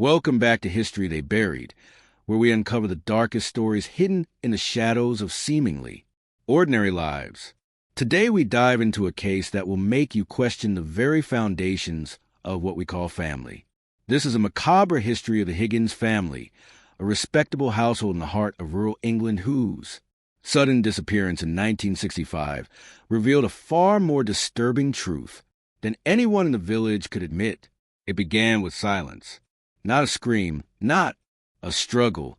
Welcome back to History They Buried, where we uncover the darkest stories hidden in the shadows of seemingly ordinary lives. Today we dive into a case that will make you question the very foundations of what we call family. This is a macabre history of the Higgins family, a respectable household in the heart of rural England whose sudden disappearance in 1965 revealed a far more disturbing truth than anyone in the village could admit. It began with silence. Not a scream, not a struggle,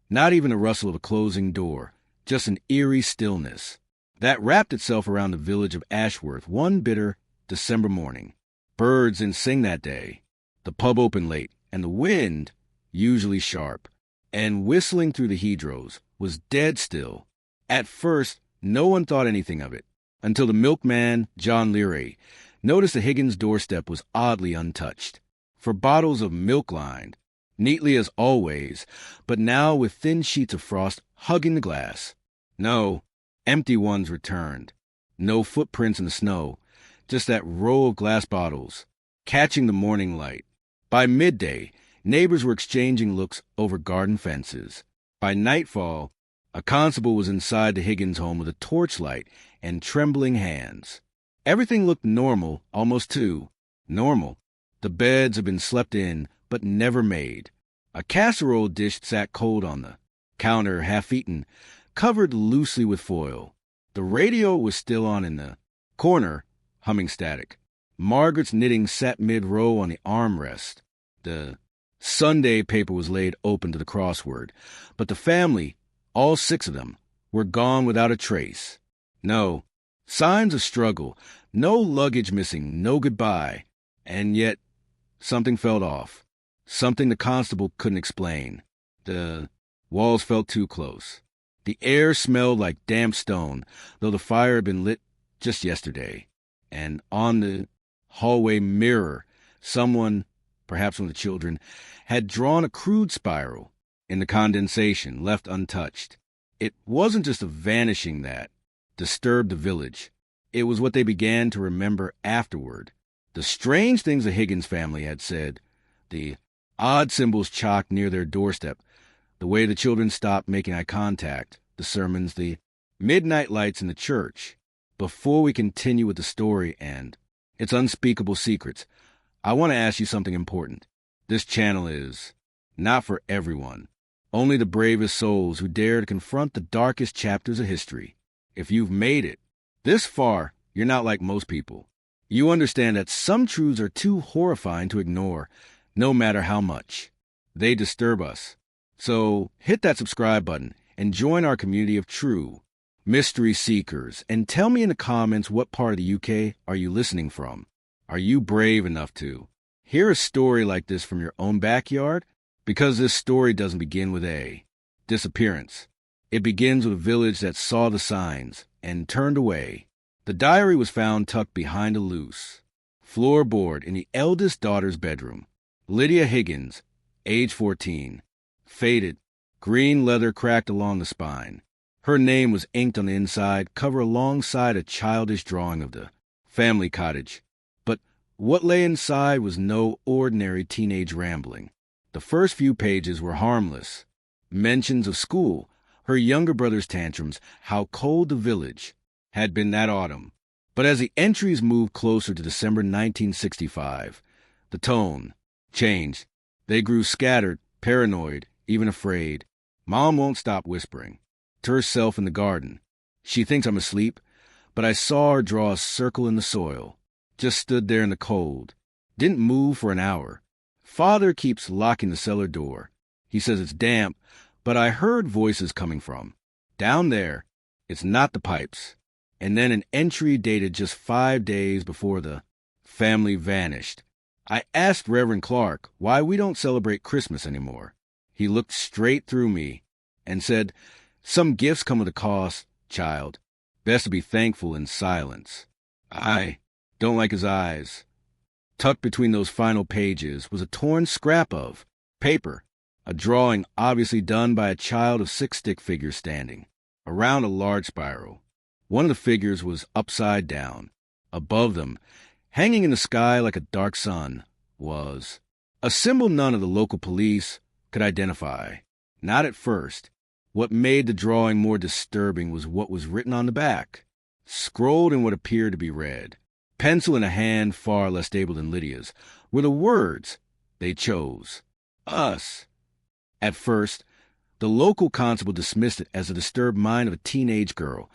not even a rustle of a closing door, just an eerie stillness that wrapped itself around the village of Ashworth one bitter December morning. Birds didn't sing that day. The pub opened late, and the wind, usually sharp and whistling through the hedgerows, was dead still. At first, no one thought anything of it, until the milkman, John Leary, noticed the Higgins' doorstep was oddly untouched. For bottles of milk lined, neatly as always, but now with thin sheets of frost hugging the glass. No, empty ones returned. No footprints in the snow, just that row of glass bottles, catching the morning light. By midday, neighbors were exchanging looks over garden fences. By nightfall, a constable was inside the Higgins home with a torchlight and trembling hands. Everything looked normal, almost too normal. The beds had been slept in, but never made. A casserole dish sat cold on the counter, half-eaten, covered loosely with foil. The radio was still on in the corner, humming static. Margaret's knitting sat mid-row on the armrest. The Sunday paper was laid open to the crossword, but the family, all six of them, were gone without a trace. No signs of struggle, no luggage missing, no goodbye. And yet, something felt off. Something the constable couldn't explain. The walls felt too close. The air smelled like damp stone, though the fire had been lit just yesterday. And on the hallway mirror, someone, perhaps one of the children, had drawn a crude spiral in the condensation, left untouched. It wasn't just a vanishing that disturbed the village. It was what they began to remember afterward. The strange things the Higgins family had said, the odd symbols chalked near their doorstep, the way the children stopped making eye contact, the sermons, the midnight lights in the church. Before we continue with the story and its unspeakable secrets, I want to ask you something important. This channel is not for everyone. Only the bravest souls who dare to confront the darkest chapters of history. If you've made it this far, you're not like most people. You understand that some truths are too horrifying to ignore, no matter how much they disturb us. So hit that subscribe button and join our community of true mystery seekers. And tell me in the comments what part of the UK are you listening from. Are you brave enough to hear a story like this from your own backyard? Because this story doesn't begin with a disappearance. It begins with a village that saw the signs and turned away. The diary was found tucked behind a loose floorboard in the eldest daughter's bedroom. Lydia Higgins, age 14, faded, green leather cracked along the spine. Her name was inked on the inside, cover alongside a childish drawing of the family cottage. But what lay inside was no ordinary teenage rambling. The first few pages were harmless. Mentions of school, her younger brother's tantrums, how cold the village had been that autumn. But as the entries moved closer to December 1965, the tone changed. They grew scattered, paranoid, even afraid. Mom won't stop whispering to herself in the garden. She thinks I'm asleep, but I saw her draw a circle in the soil. Just stood there in the cold. Didn't move for an hour. Father keeps locking the cellar door. He says it's damp, but I heard voices coming from down there. It's not the pipes. And then an entry dated just 5 days before the family vanished. I asked Reverend Clark why we don't celebrate Christmas anymore. He looked straight through me and said, "Some gifts come with a cost, child. Best to be thankful in silence." I don't like his eyes. Tucked between those final pages was a torn scrap of paper, a drawing obviously done by a child of 6 stick figures standing around a large spiral. One of the figures was upside down. Above them, hanging in the sky like a dark sun, was A symbol none of the local police could identify. Not at first. What made the drawing more disturbing was what was written on the back, scrolled in what appeared to be red, pencil in a hand far less stable than Lydia's, were the words they chose. Us. At first, the local constable dismissed it as the disturbed mind of a teenage girl,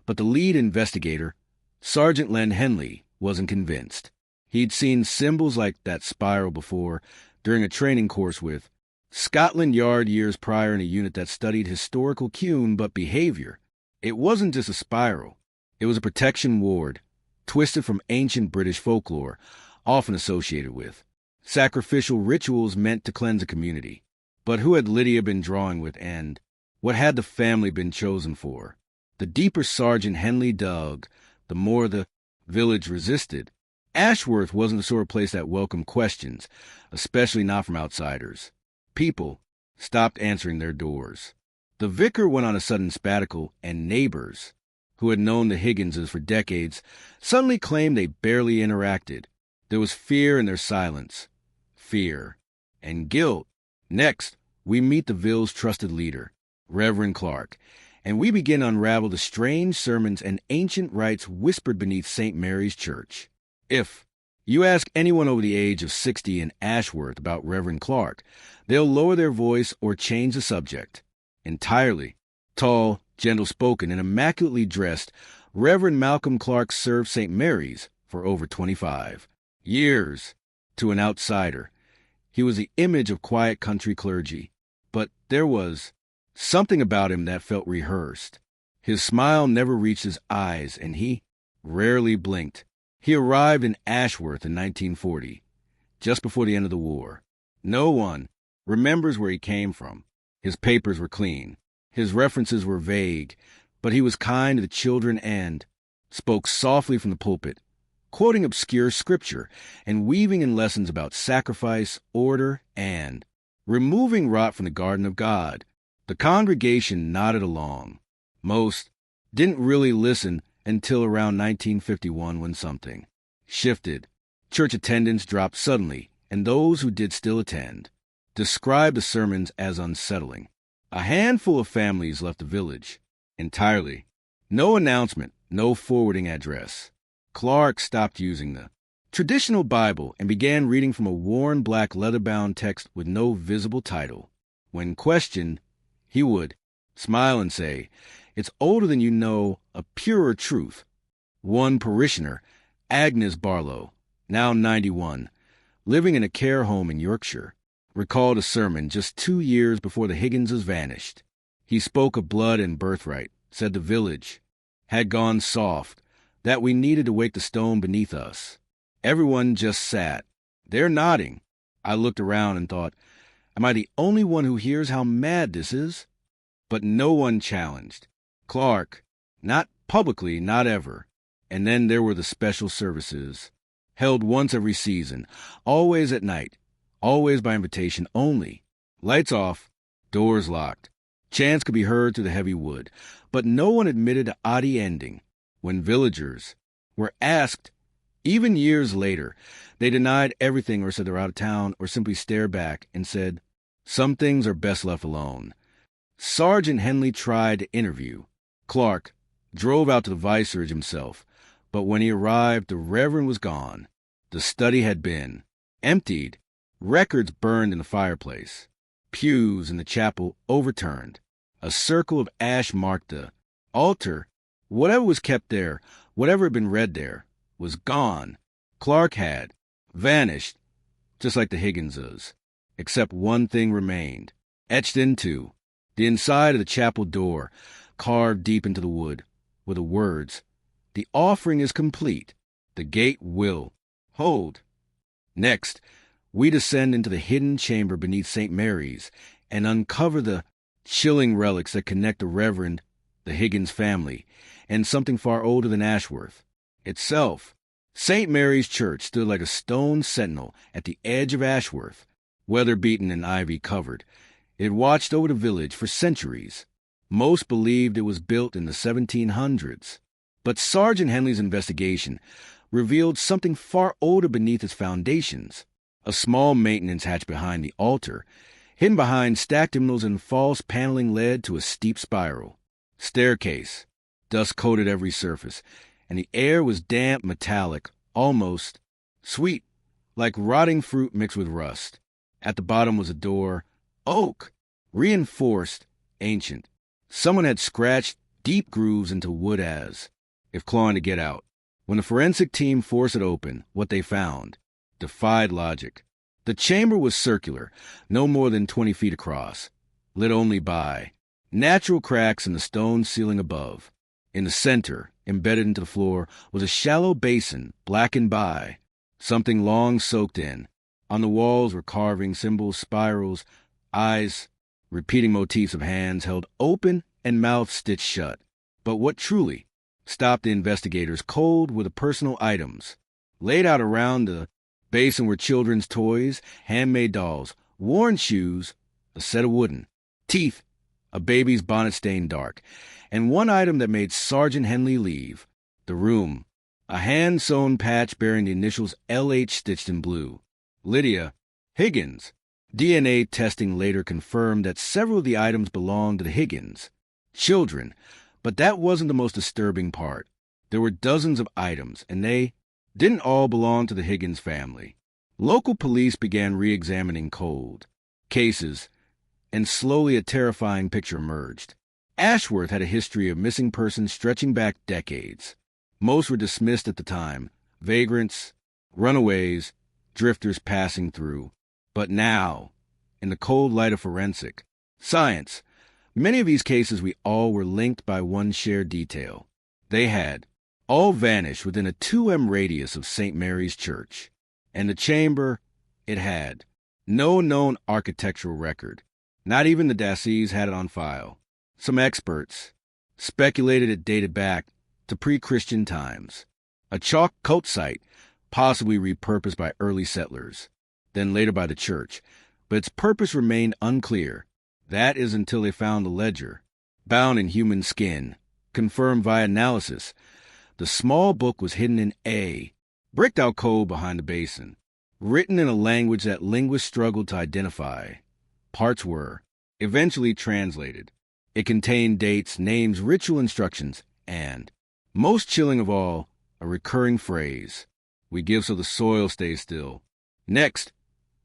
but the lead investigator, Sergeant Len Henley, wasn't convinced. He'd seen symbols like that spiral before during a training course with Scotland Yard years prior in a unit that studied historical cume but behavior. It wasn't just a spiral. It was a protection ward, twisted from ancient British folklore, often associated with sacrificial rituals meant to cleanse a community. But who had Lydia been drawing with, and what had the family been chosen for? The deeper Sergeant Henley dug, the more the village resisted. Ashworth wasn't the sort of place that welcomed questions, especially not from outsiders. People stopped answering their doors. The vicar went on a sudden sabbatical, and neighbors, who had known the Higginses for decades, suddenly claimed they barely interacted. There was fear in their silence. Fear. And guilt. Next, we meet the Ville's trusted leader, Reverend Clark, and we begin to unravel the strange sermons and ancient rites whispered beneath St. Mary's Church. If you ask anyone over the age of 60 in Ashworth about Reverend Clark, they'll lower their voice or change the subject entirely. Tall, gentle-spoken, and immaculately dressed, Reverend Malcolm Clark served St. Mary's for over 25 years. To an outsider, he was the image of quiet country clergy, but there was something about him that felt rehearsed. His smile never reached his eyes, and he rarely blinked. He arrived in Ashworth in 1940, just before the end of the war. No one remembers where he came from. His papers were clean. His references were vague, but he was kind to the children and spoke softly from the pulpit, quoting obscure scripture and weaving in lessons about sacrifice, order, and removing rot from the garden of God. The congregation nodded along. Most didn't really listen until around 1951 when something shifted. Church attendance dropped suddenly, and those who did still attend described the sermons as unsettling. A handful of families left the village entirely. No announcement, no forwarding address. Clark stopped using the traditional Bible and began reading from a worn black leather-bound text with no visible title. When questioned, he would smile and say, "It's older than you know, a purer truth." One parishioner, Agnes Barlow, now 91, living in a care home in Yorkshire, recalled a sermon just 2 years before the Higginses vanished. He spoke of blood and birthright, said the village had gone soft, that we needed to wake the stone beneath us. Everyone just sat, there nodding. I looked around and thought, am I the only one who hears how mad this is? But no one challenged. Clark, not publicly, not ever. And then there were the special services, held once every season, always at night, always by invitation only. Lights off, doors locked. Chants could be heard through the heavy wood, but no one admitted an odd ending. When villagers were asked, even years later, they denied everything or said they're out of town or simply stared back and said, some things are best left alone. Sergeant Henley tried to interview. Clark drove out to the vicarage himself, but when he arrived, the Reverend was gone. The study had been emptied, records burned in the fireplace, pews in the chapel overturned. A circle of ash marked the altar. Whatever was kept there, whatever had been read there, was gone. Clark had vanished, just like the Higginses, except one thing remained, etched into the inside of the chapel door, carved deep into the wood, were the words, "The offering is complete. The gate will hold." Next, we descend into the hidden chamber beneath St. Mary's and uncover the chilling relics that connect the Reverend, the Higgins family, and something far older than Ashworth itself. St. Mary's Church stood like a stone sentinel at the edge of Ashworth, weather-beaten and ivy-covered. It watched over the village for centuries. Most believed it was built in the 1700s. But Sergeant Henley's investigation revealed something far older beneath its foundations. A small maintenance hatch behind the altar, hidden behind stacked hymnals and false paneling, led to a steep spiral. Staircase, dust coated every surface, and the air was damp, metallic, almost sweet, like rotting fruit mixed with rust. At the bottom was a door, oak, reinforced, ancient. Someone had scratched deep grooves into wood as if clawing to get out. When the forensic team forced it open, what they found defied logic. The chamber was circular, no more than 20 feet across, lit only by natural cracks in the stone ceiling above. In the center, embedded into the floor, was a shallow basin blackened by something long soaked in. On the walls were carvings, symbols, spirals, eyes, repeating motifs of hands held open and mouths stitched shut. But what truly stopped the investigators cold were the personal items. Laid out around the basin were children's toys, handmade dolls, worn shoes, a set of wooden teeth, a baby's bonnet stained dark, and one item that made Sergeant Henley leave the room, a hand-sewn patch bearing the initials LH stitched in blue. Lydia Higgins. DNA testing later confirmed that several of the items belonged to the Higgins children, but that wasn't the most disturbing part. There were dozens of items, and they didn't all belong to the Higgins family. Local police began re-examining cold cases, and slowly a terrifying picture emerged. Ashworth had a history of missing persons stretching back decades. Most were dismissed at the time: vagrants, runaways, drifters passing through. But now, in the cold light of forensic science, many of these cases we all were linked by one shared detail. They had all vanished within a 2M radius of St. Mary's Church. And the chamber, it had no known architectural record. Not even the Dasees had it on file. Some experts speculated it dated back to pre-Christian times. A chalk cult site, possibly repurposed by early settlers, then later by the church, but its purpose remained unclear. That is until they found the ledger, bound in human skin, confirmed via analysis. The small book was hidden in a bricked-out code behind the basin, written in a language that linguists struggled to identify. Parts were eventually translated. It contained dates, names, ritual instructions, and, most chilling of all, a recurring phrase: "We give so the soil stays still." Next,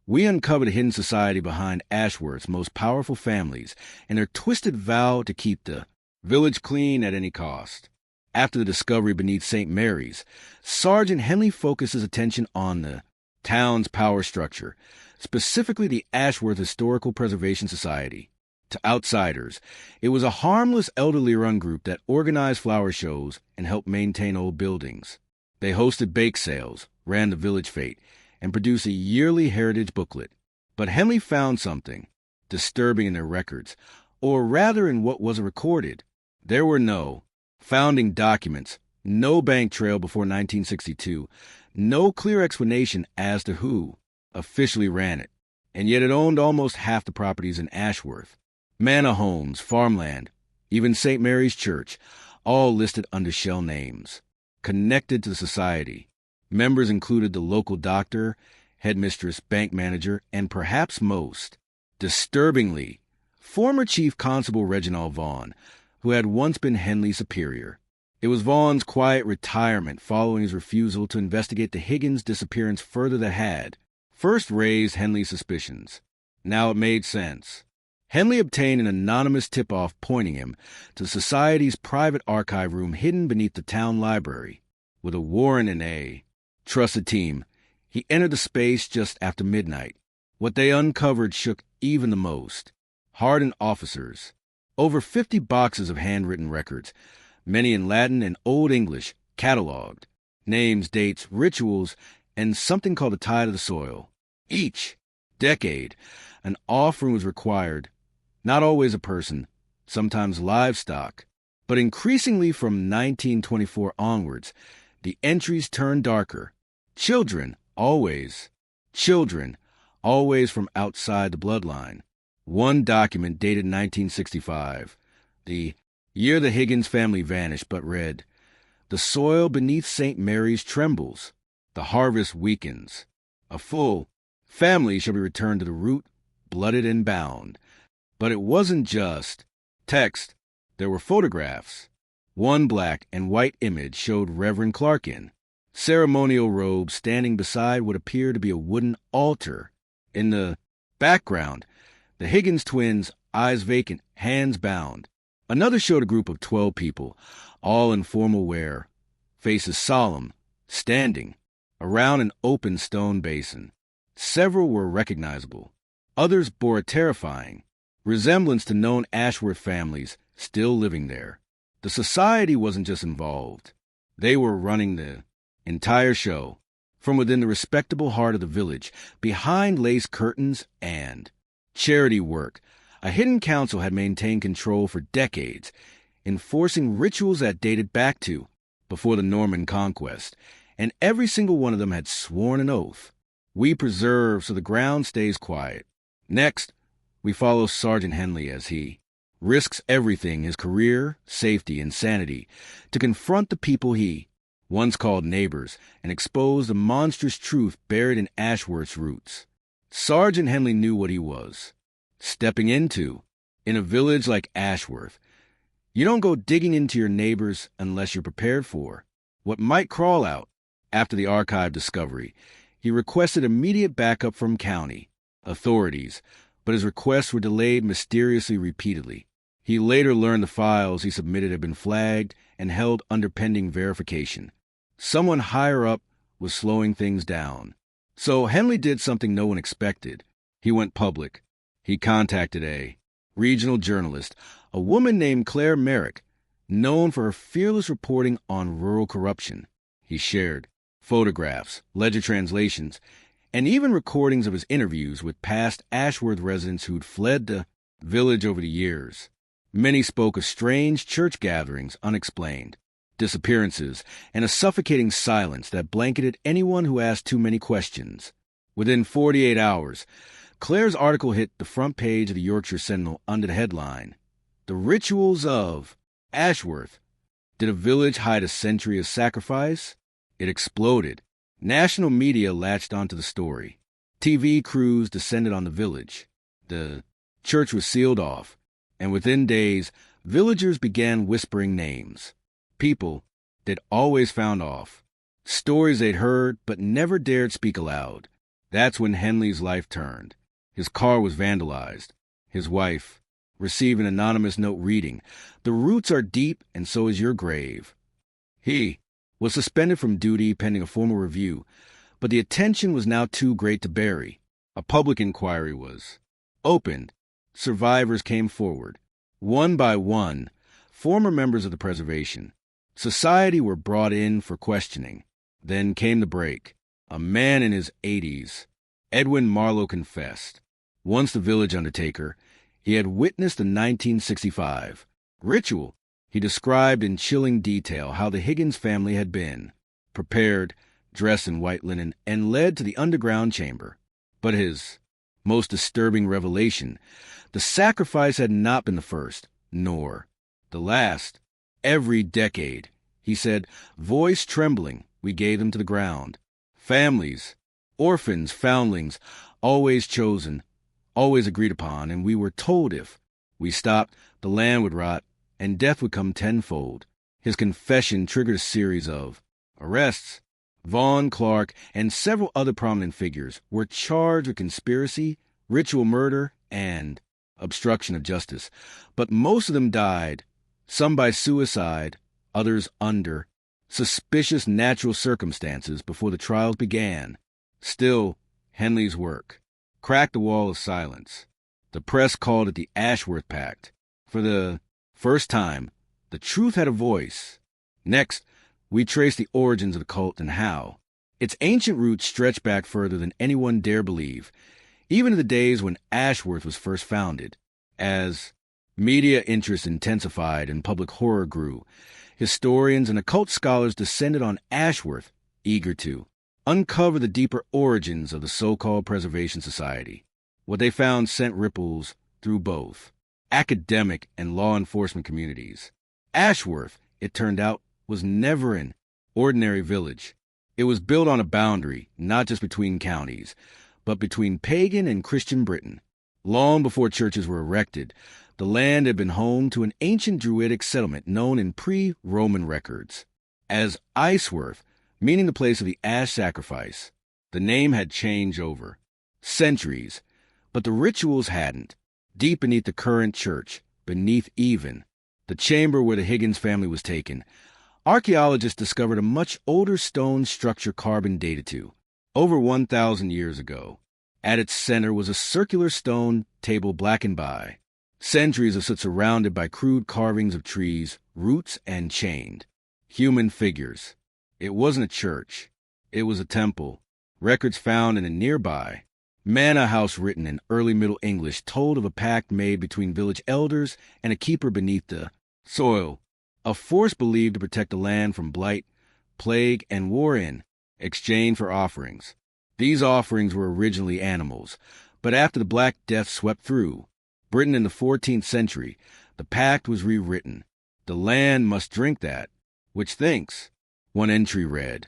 we uncovered a hidden society behind Ashworth's most powerful families and their twisted vow to keep the village clean at any cost. After the discovery beneath St. Mary's, Sergeant Henley focused his attention on the town's power structure, specifically the Ashworth Historical Preservation Society. To outsiders, it was a harmless, elderly-run group that organized flower shows and helped maintain old buildings. They hosted bake sales, ran the village fete, and produced a yearly heritage booklet. But Henley found something disturbing in their records, or rather in what was recorded. There were no founding documents, no bank trail before 1962, no clear explanation as to who officially ran it, and yet it owned almost half the properties in Ashworth. Manor homes, farmland, even St. Mary's Church, all listed under shell names, connected to the society. Members included the local doctor, headmistress, bank manager, and perhaps most disturbingly, former Chief Constable Reginald Vaughn, who had once been Henley's superior. It was Vaughn's quiet retirement following his refusal to investigate the Higgins disappearance further that had first raised Henley's suspicions. Now it made sense. Henley obtained an anonymous tip-off pointing him to the society's private archive room hidden beneath the town library. With a warrant and a trusted team, he entered the space just after midnight. What they uncovered shook even the most. Hardened officers, over 50 boxes of handwritten records, many in Latin and Old English, cataloged, names, dates, rituals, and something called the tide of the soil. Each decade, an offering was required, not always a person, sometimes livestock, but increasingly from 1924 onwards, the entries turned darker. Children, always from outside the bloodline. One document dated 1965, the year the Higgins family vanished, but read, "The soil beneath St. Mary's trembles. The harvest weakens. A full Family shall be returned to the root, blooded and bound. But it wasn't just text. There were photographs. One black and white image showed Reverend Clark in ceremonial robes standing beside what appeared to be a wooden altar. In the background, the Higgins twins, eyes vacant, hands bound. Another showed a group of 12 people, all in formal wear, faces solemn, standing around an open stone basin. Several were recognizable. Others bore a terrifying resemblance to known Ashworth families still living there. The society wasn't just involved. They were running the entire show, from within the respectable heart of the village, behind lace curtains and charity work. A hidden council had maintained control for decades, enforcing rituals that dated back to before the Norman conquest, and every single one of them had sworn an oath. We preserve so the ground stays quiet. Next, we follow Sergeant Henley as he risks everything, his career, safety, and sanity, to confront the people he once called neighbors and expose the monstrous truth buried in Ashworth's roots. Sergeant Henley knew what he was stepping into. In a village like Ashworth, you don't go digging into your neighbors unless you're prepared for what might crawl out. After the archive discovery, he requested immediate backup from county authorities, but his requests were delayed mysteriously repeatedly. He later learned the files he submitted had been flagged and held under pending verification. Someone higher up was slowing things down. So Henley did something no one expected. He went public. He contacted a regional journalist, a woman named Claire Merrick, known for her fearless reporting on rural corruption. He shared photographs, ledger translations, and even recordings of his interviews with past Ashworth residents who'd fled the village over the years. Many spoke of strange church gatherings unexplained, disappearances, and a suffocating silence that blanketed anyone who asked too many questions. Within 48 hours, Claire's article hit the front page of the Yorkshire Sentinel under the headline, "The Rituals of Ashworth. Did a village hide a century of sacrifice?" It exploded. National media latched onto the story. TV crews descended on the village. The church was sealed off, and within days, villagers began whispering names. People they'd always found off. Stories they'd heard but never dared speak aloud. That's when Henley's life turned. His car was vandalized. His wife received an anonymous note reading, "The roots are deep and so is your grave." He was suspended from duty pending a formal review, but the attention was now too great to bury. A public inquiry was opened. Survivors came forward. One by one, former members of the preservation society were brought in for questioning. Then came the break. A man in his 80s, Edwin Marlowe, confessed. Once the village undertaker, he had witnessed the 1965 ritual. He described in chilling detail how the Higgins family had been prepared, dressed in white linen, and led to the underground chamber. But his most disturbing revelation, the sacrifice had not been the first, nor the last. Every decade, he said, voice trembling, we gave them to the ground. Families, orphans, foundlings, always chosen, always agreed upon, and we were told if we stopped, the land would rot, and death would come tenfold. His confession triggered a series of arrests. Vaughn, Clark, and several other prominent figures were charged with conspiracy, ritual murder, and obstruction of justice, but most of them died, some by suicide, others under suspicious natural circumstances before the trials began. Still, Henley's work cracked the wall of silence. The press called it the Ashworth Pact. For the first time, the truth had a voice. Next, we trace the origins of the cult and how its ancient roots stretch back further than anyone dare believe, even to the days when Ashworth was first founded. As media interest intensified and public horror grew, historians and occult scholars descended on Ashworth, eager to uncover the deeper origins of the so-called Preservation Society. What they found sent ripples through both academic and law enforcement communities. Ashworth, it turned out, was never an ordinary village. It was built on a boundary, not just between counties, but between pagan and Christian Britain. Long before churches were erected, the land had been home to an ancient Druidic settlement known in pre-Roman records as Iceworth, meaning the place of the ash sacrifice. The name had changed over centuries, but the rituals hadn't. Deep beneath the current church, beneath even the chamber where the Higgins family was taken, archaeologists discovered a much older stone structure carbon dated to over 1,000 years ago. At its center was a circular stone table blackened by centuries of soot, surrounded by crude carvings of trees, roots, and chained human figures. It wasn't a church. It was a temple. Records found in a nearby manor house written in early Middle English told of a pact made between village elders and a keeper beneath the soil, a force believed to protect the land from blight, plague, and war in exchange for offerings. These offerings were originally animals, but after the Black Death swept through Britain in the 14th century, the pact was rewritten. The land must drink that, which thinks, one entry read,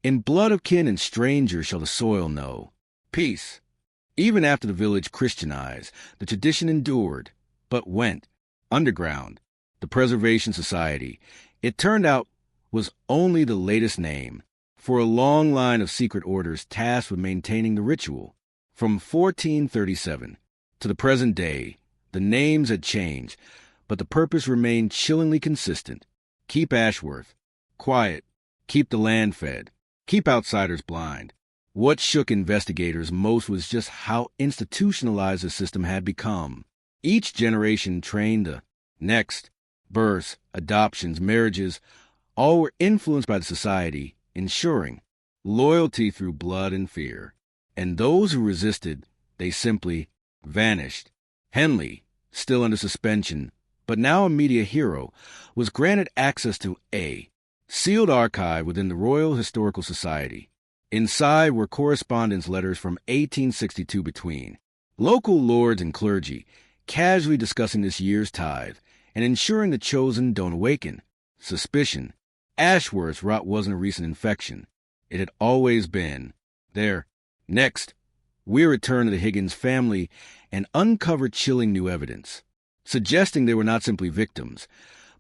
"In blood of kin and stranger shall the soil know peace." Even after the village Christianized, the tradition endured, but went underground. The Preservation Society, it turned out, was only the latest name for a long line of secret orders tasked with maintaining the ritual. From 1437 to the present day, the names had changed, but the purpose remained chillingly consistent. Keep Ashworth quiet, keep the land fed, keep outsiders blind. What shook investigators most was just how institutionalized the system had become. Each generation trained the next. Births, adoptions, marriages, all were influenced by the society, ensuring loyalty through blood and fear. And those who resisted, they simply vanished. Henley, still under suspension, but now a media hero, was granted access to a sealed archive within the Royal Historical Society. Inside were correspondence letters from 1862 between local lords and clergy, casually discussing this year's tithe and ensuring the chosen don't awaken suspicion. Ashworth's rot wasn't a recent infection. It had always been there. Next, we returned to the Higgins family and uncovered chilling new evidence, suggesting they were not simply victims,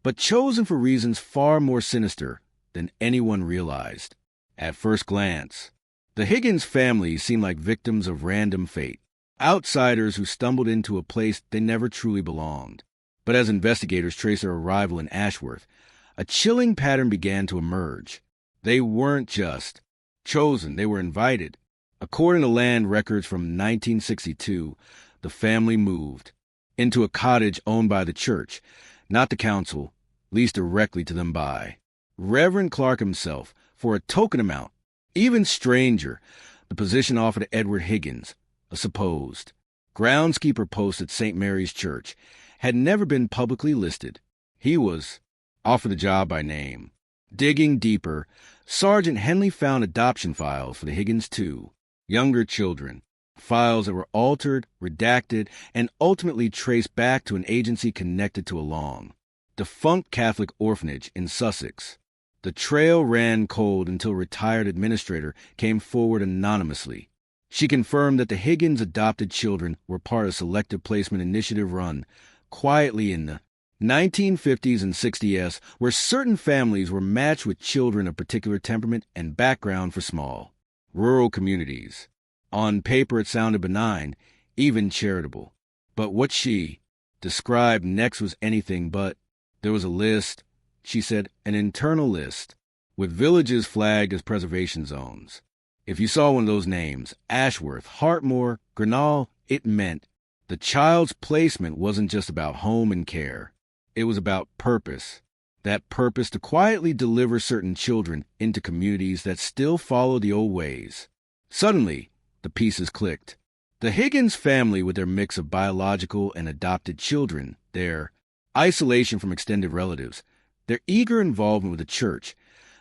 but chosen for reasons far more sinister than anyone realized. At first glance, the Higgins family seemed like victims of random fate, outsiders who stumbled into a place they never truly belonged. But as investigators traced their arrival in Ashworth, a chilling pattern began to emerge. They weren't just chosen, they were invited. According to land records from 1962, the family moved into a cottage owned by the church, not the council, leased directly to them by Reverend Clark himself for a token amount. Even stranger, the position offered to Edward Higgins, a supposed groundskeeper post at St. Mary's Church, had never been publicly listed. He was offered the job by name. Digging deeper, Sergeant Henley found adoption files for the Higgins' two younger children, files that were altered, redacted, and ultimately traced back to an agency connected to a long-defunct Catholic orphanage in Sussex. The trail ran cold until a retired administrator came forward anonymously. She confirmed that the Higgins' adopted children were part of a selective placement initiative run quietly in the 1950s and 60s, where certain families were matched with children of particular temperament and background for small, rural communities. On paper it sounded benign, even charitable. But what she described next was anything but. There was a list, she said, an internal list, with villages flagged as preservation zones. If you saw one of those names, Ashworth, Hartmore, Grinnell, it meant the child's placement wasn't just about home and care. It was about purpose. That purpose to quietly deliver certain children into communities that still follow the old ways. Suddenly, the pieces clicked. The Higgins family, with their mix of biological and adopted children, their isolation from extended relatives, their eager involvement with the church,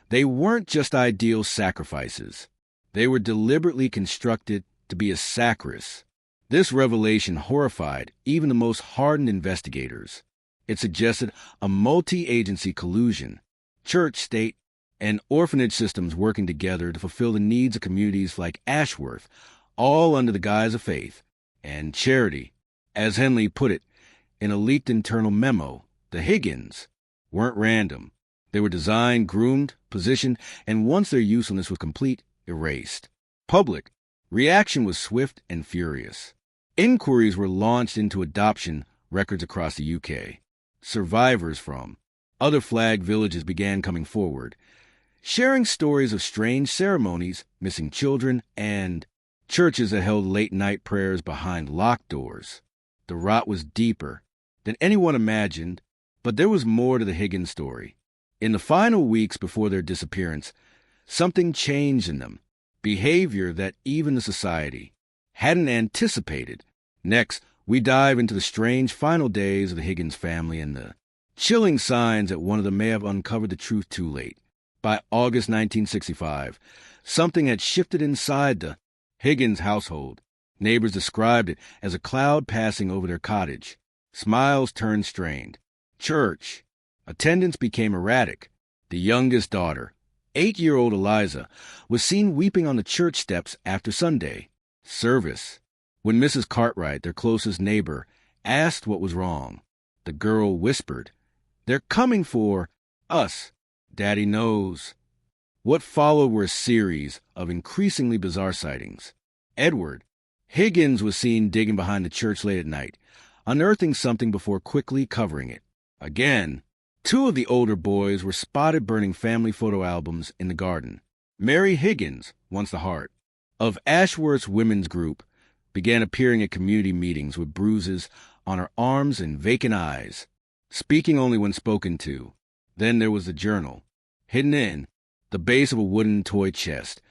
they weren't just ideal sacrifices. They were deliberately constructed to be a sacris. This revelation horrified even the most hardened investigators. It suggested a multi-agency collusion, church, state, and orphanage systems working together to fulfill the needs of communities like Ashworth, all under the guise of faith and charity. As Henley put it in a leaked internal memo, the Higgins weren't random. They were designed, groomed, positioned, and once their usefulness was complete, erased. Public reaction was swift and furious. Inquiries were launched into adoption records across the UK. Survivors from other flag villages began coming forward, sharing stories of strange ceremonies, missing children, and churches that held late-night prayers behind locked doors. The rot was deeper than anyone imagined, but there was more to the Higgins story. In the final weeks before their disappearance, something changed in them, behavior that even the society hadn't anticipated. Next, we dive into the strange final days of the Higgins family and the chilling signs that one of them may have uncovered the truth too late. By August 1965, something had shifted inside the Higgins household. Neighbors described it as a cloud passing over their cottage. Smiles turned strained. Church attendance became erratic. The youngest daughter, 8-year-old Eliza, was seen weeping on the church steps after Sunday service. When Mrs. Cartwright, their closest neighbor, asked what was wrong, the girl whispered, "They're coming for us. Daddy knows." What followed were a series of increasingly bizarre sightings. Edward Higgins was seen digging behind the church late at night, unearthing something before quickly covering it. Again, 2 of the older boys were spotted burning family photo albums in the garden. Mary Higgins, once the heart of Ashworth's women's group, began appearing at community meetings with bruises on her arms and vacant eyes, speaking only when spoken to. Then there was the journal, hidden in the base of a wooden toy chest.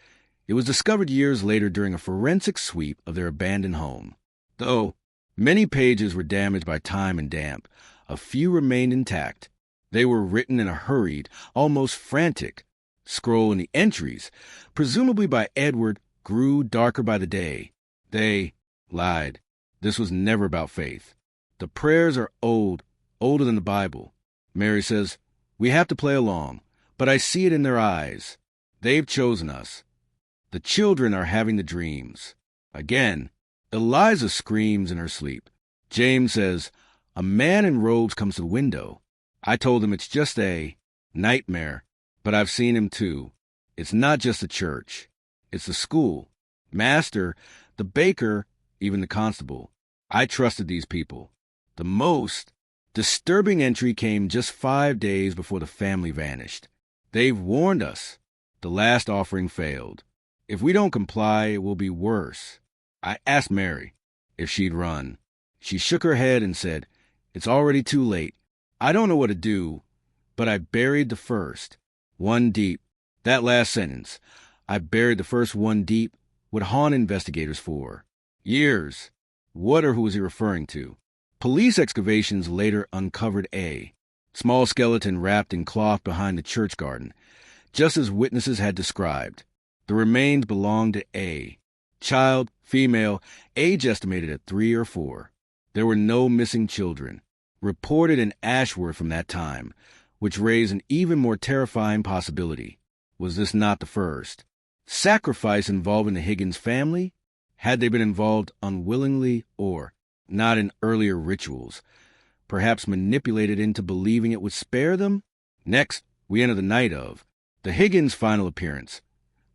It was discovered years later during a forensic sweep of their abandoned home. Though many pages were damaged by time and damp, a few remained intact. They were written in a hurried, almost frantic scroll, and the entries, presumably by Edward, grew darker by the day. They lied. This was never about faith. The prayers are old, older than the Bible. Mary says, "We have to play along, but I see it in their eyes. They've chosen us. The children are having the dreams." Again, Eliza screams in her sleep. James says, "A man in robes comes to the window. I told him it's just a nightmare, but I've seen him too. It's not just the church. It's the school. Master, the baker, even the constable. I trusted these people." The most disturbing entry came just 5 days before the family vanished. "They've warned us. The last offering failed. If we don't comply, it will be worse." I asked Mary if she'd run. She shook her head and said, "It's already too late. I don't know what to do, but I buried the first one deep." That last sentence, "I buried the first one deep," would haunt investigators for years. What or who was he referring to? Police excavations later uncovered a small skeleton wrapped in cloth behind the church garden, just as witnesses had described. The remains belonged to a child, female, age estimated at 3 or 4. There were no missing children reported in Ashworth from that time, which raised an even more terrifying possibility. Was this not the first sacrifice involving the Higgins family? Had they been involved unwillingly or not in earlier rituals, perhaps manipulated into believing it would spare them? Next, we enter the night of the Higgins' final appearance.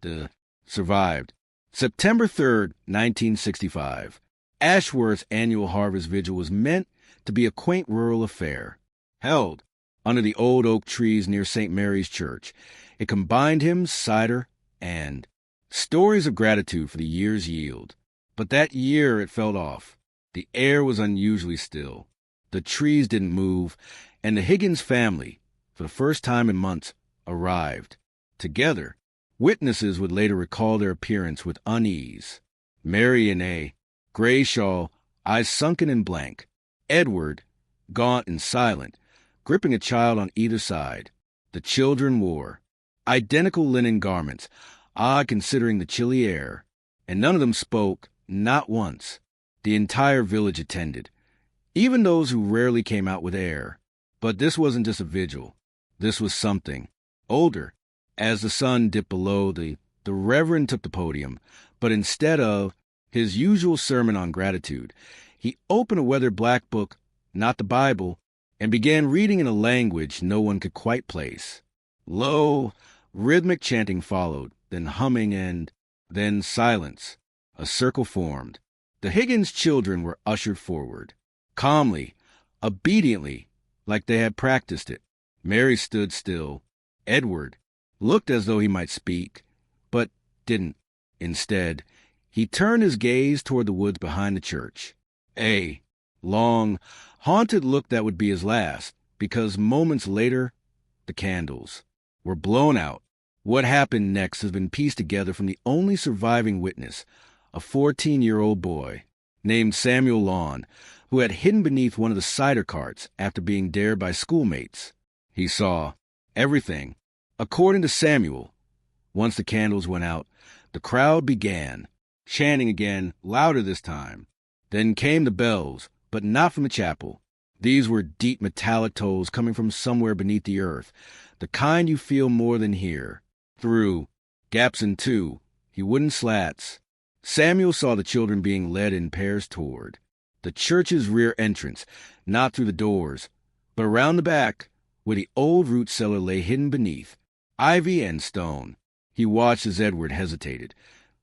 The survived. September 3rd, 1965. Ashworth's annual harvest vigil was meant to be a quaint rural affair, held under the old oak trees near St. Mary's Church. It combined hymns, cider, and stories of gratitude for the year's yield. But that year it fell off. The air was unusually still. The trees didn't move, and the Higgins family, for the first time in months, arrived. Together, witnesses would later recall their appearance with unease. Mary in a gray shawl, eyes sunken and blank. Edward, gaunt and silent, gripping a child on either side. The children wore identical linen garments, odd considering the chilly air, and none of them spoke, not once. The entire village attended, even those who rarely came out with air. But this wasn't just a vigil. This was something older. As the sun dipped below, the Reverend took the podium, but instead of His usual sermon on gratitude. He opened a weathered black book, not the Bible, and began reading in a language no one could quite place. Low, rhythmic chanting followed, then humming and then silence. A circle formed. The Higgins children were ushered forward. Calmly, obediently, like they had practiced it. Mary stood still. Edward looked as though he might speak, but didn't. Instead, he turned his gaze toward the woods behind the church. A long, haunted look that would be his last, because moments later, the candles were blown out. What happened next has been pieced together from the only surviving witness, a 14-year-old boy named Samuel Lawn, who had hidden beneath one of the cider carts after being dared by schoolmates. He saw everything. According to Samuel, once the candles went out, the crowd began, chanting again, louder this time. Then came the bells, but not from the chapel. These were deep metallic tolls coming from somewhere beneath the earth, the kind you feel more than hear. Through gaps in two, wooden slats, Samuel saw the children being led in pairs toward the church's rear entrance, not through the doors, but around the back, where the old root cellar lay hidden beneath ivy and stone. He watched as Edward hesitated,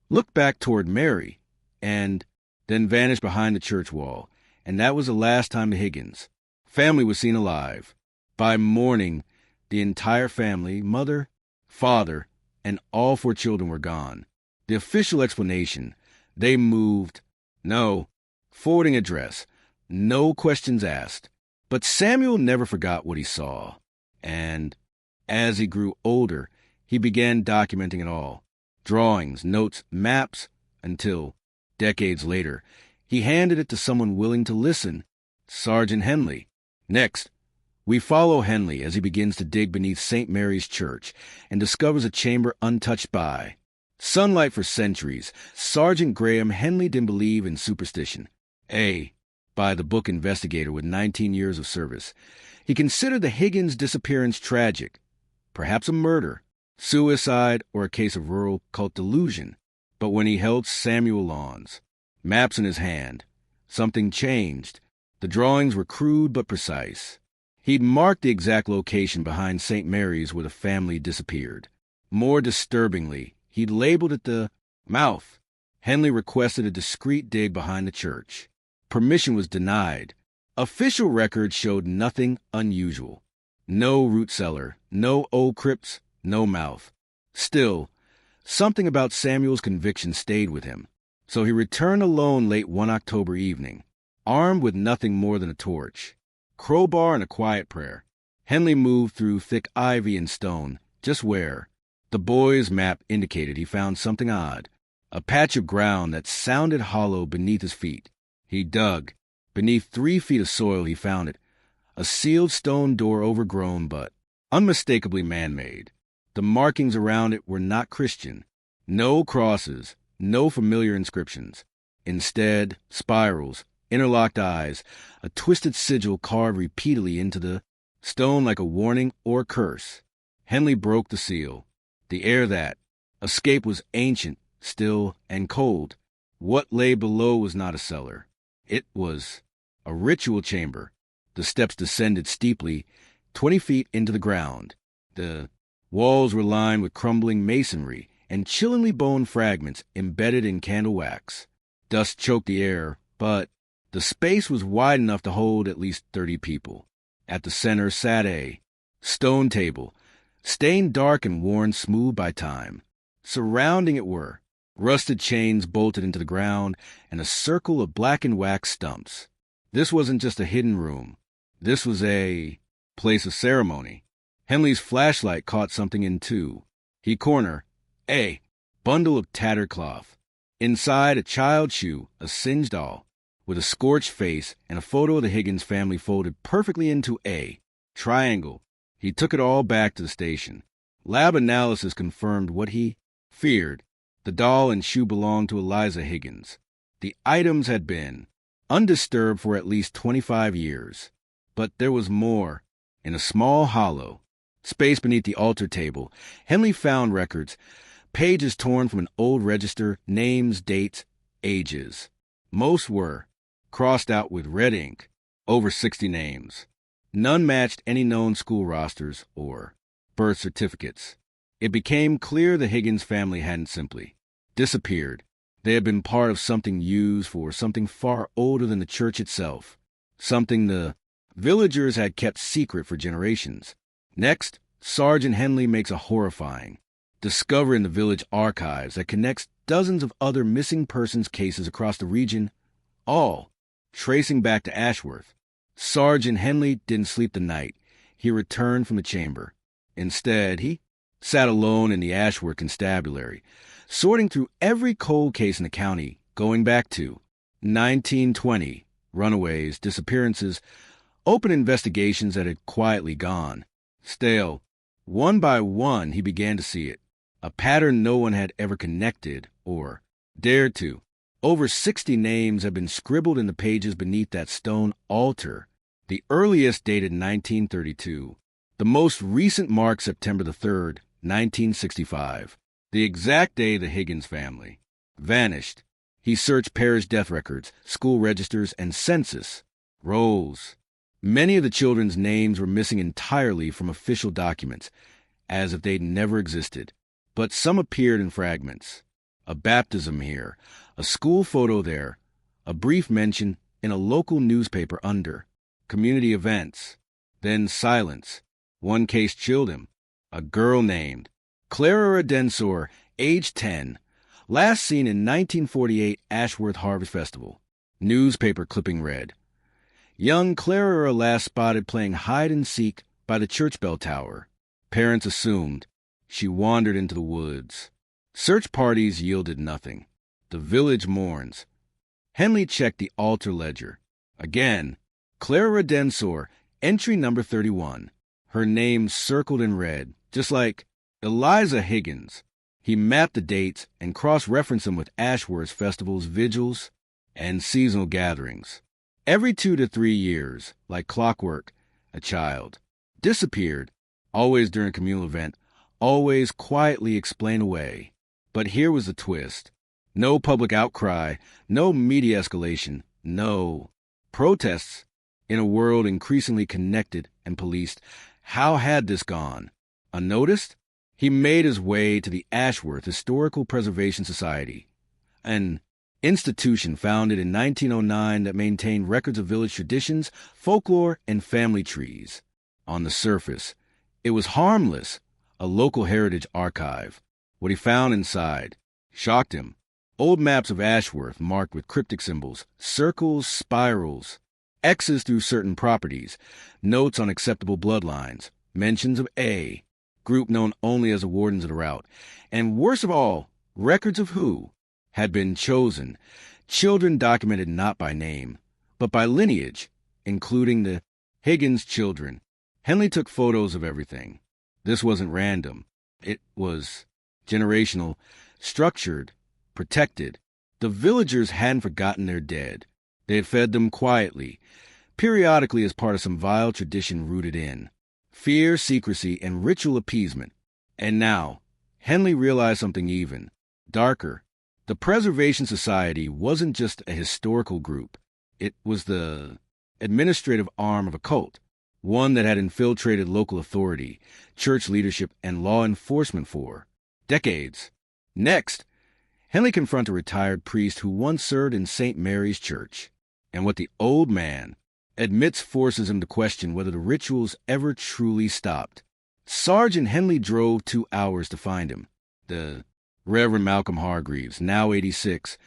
looked back toward Mary, and then vanished behind the church wall, and that was the last time the Higgins family was seen alive. By morning, the entire family, mother, father, and all 4 children were gone. The official explanation, they moved, no, forwarding address, no questions asked. But Samuel never forgot what he saw, and as he grew older, he began documenting it all. Drawings, notes, maps, until, decades later, he handed it to someone willing to listen, Sergeant Henley. Next, we follow Henley as he begins to dig beneath St. Mary's Church and discovers a chamber untouched by sunlight for centuries. Sergeant Graham Henley didn't believe in superstition. By the book investigator with 19 years of service. He considered the Higgins disappearance tragic, perhaps a murder, suicide, or a case of rural cult delusion. But when he held Samuel Lawn's maps in his hand, something changed. The drawings were crude but precise. He'd marked the exact location behind St. Mary's where the family disappeared. More disturbingly, he'd labeled it the mouth. Henley requested a discreet dig behind the church. Permission was denied. Official records showed nothing unusual. No root cellar, no old crypts, no mouth. Still, something about Samuel's conviction stayed with him. So he returned alone late one October evening, armed with nothing more than a torch, crowbar, and a quiet prayer. Henley moved through thick ivy and stone, just where the boy's map indicated he found something odd, a patch of ground that sounded hollow beneath his feet. He dug. Beneath 3 feet of soil he found it, a sealed stone door overgrown but unmistakably man-made. The markings around it were not Christian. No crosses, no familiar inscriptions. Instead, spirals, interlocked eyes, a twisted sigil carved repeatedly into the stone like a warning or curse. Henley broke the seal. The air that escaped was ancient, still, and cold. What lay below was not a cellar. It was a ritual chamber. The steps descended steeply, 20 feet into the ground. The walls were lined with crumbling masonry and chillingly bone fragments embedded in candle wax. Dust choked the air, but the space was wide enough to hold at least 30 people. At the center sat a stone table, stained dark and worn smooth by time. Surrounding it were rusted chains bolted into the ground and a circle of blackened wax stumps. This wasn't just a hidden room. This was a place of ceremony. Henley's flashlight caught something in two. He cornered a bundle of tattered cloth. Inside, a child's shoe, a singed doll, with a scorched face and a photo of the Higgins family folded perfectly into a triangle. He took it all back to the station. Lab analysis confirmed what he feared. The doll and shoe belonged to Eliza Higgins. The items had been undisturbed for at least 25 years. But there was more. In a small hollow space beneath the altar table, Henley found records, pages torn from an old register, names, dates, ages. Most were crossed out with red ink, over 60 names. None matched any known school rosters or birth certificates. It became clear the Higgins family hadn't simply disappeared. They had been part of something used for something far older than the church itself, something the villagers had kept secret for generations. Next, Sergeant Henley makes a horrifying discovery in the village archives that connects dozens of other missing persons cases across the region, all tracing back to Ashworth. Sergeant Henley didn't sleep the night. He returned from the chamber. Instead, he sat alone in the Ashworth constabulary, sorting through every cold case in the county, going back to 1920, runaways, disappearances, open investigations that had quietly gone stale. One by one, he began to see it, a pattern no one had ever connected or dared to. Over 60 names had been scribbled in the pages beneath that stone altar, the earliest dated 1932, the most recent marked September the 3rd, 1965, the exact day the Higgins family vanished. He searched parish death records, school registers, and census rolls. Many of the children's names were missing entirely from official documents, as if they'd never existed. But some appeared in fragments. A baptism here, a school photo there, a brief mention in a local newspaper under community events. Then silence. One case chilled him. A girl named Clara Densor, age 10, last seen in 1948 Ashworth Harvest Festival. Newspaper clipping read, young Clara last spotted playing hide-and-seek by the church bell tower. Parents assumed she wandered into the woods. Search parties yielded nothing. The village mourns. Henley checked the altar ledger. Again, Clara Densor, entry number 31. Her name circled in red, just like Eliza Higgins. He mapped the dates and cross-referenced them with Ashworth festivals, vigils, and seasonal gatherings. Every 2 to 3 years, like clockwork, a child disappeared, always during a communal event, always quietly explained away. But here was the twist. No public outcry, no media escalation, no protests. In a world increasingly connected and policed, how had this gone? Unnoticed? He made his way to the Ashworth Historical Preservation Society, an institution founded in 1909 that maintained records of village traditions, folklore, and family trees. On the surface, it was harmless, a local heritage archive. What he found inside shocked him. Old maps of Ashworth marked with cryptic symbols, circles, spirals, X's through certain properties, notes on acceptable bloodlines, mentions of A, group known only as the wardens of the route, and worst of all, records of who had been chosen, children documented not by name, but by lineage, including the Higgins children. Henley took photos of everything. This wasn't random. It was generational, structured, protected. The villagers hadn't forgotten their dead. They had fed them quietly, periodically as part of some vile tradition rooted in fear, secrecy, and ritual appeasement. And now, Henley realized something even darker. The Preservation Society wasn't just a historical group. It was the administrative arm of a cult, one that had infiltrated local authority, church leadership, and law enforcement for decades. Next, Henley confronted a retired priest who once served in St. Mary's Church, and what the old man admits forces him to question whether the rituals ever truly stopped. Sergeant Henley drove 2 hours to find him. The Reverend Malcolm Hargreaves, now 86,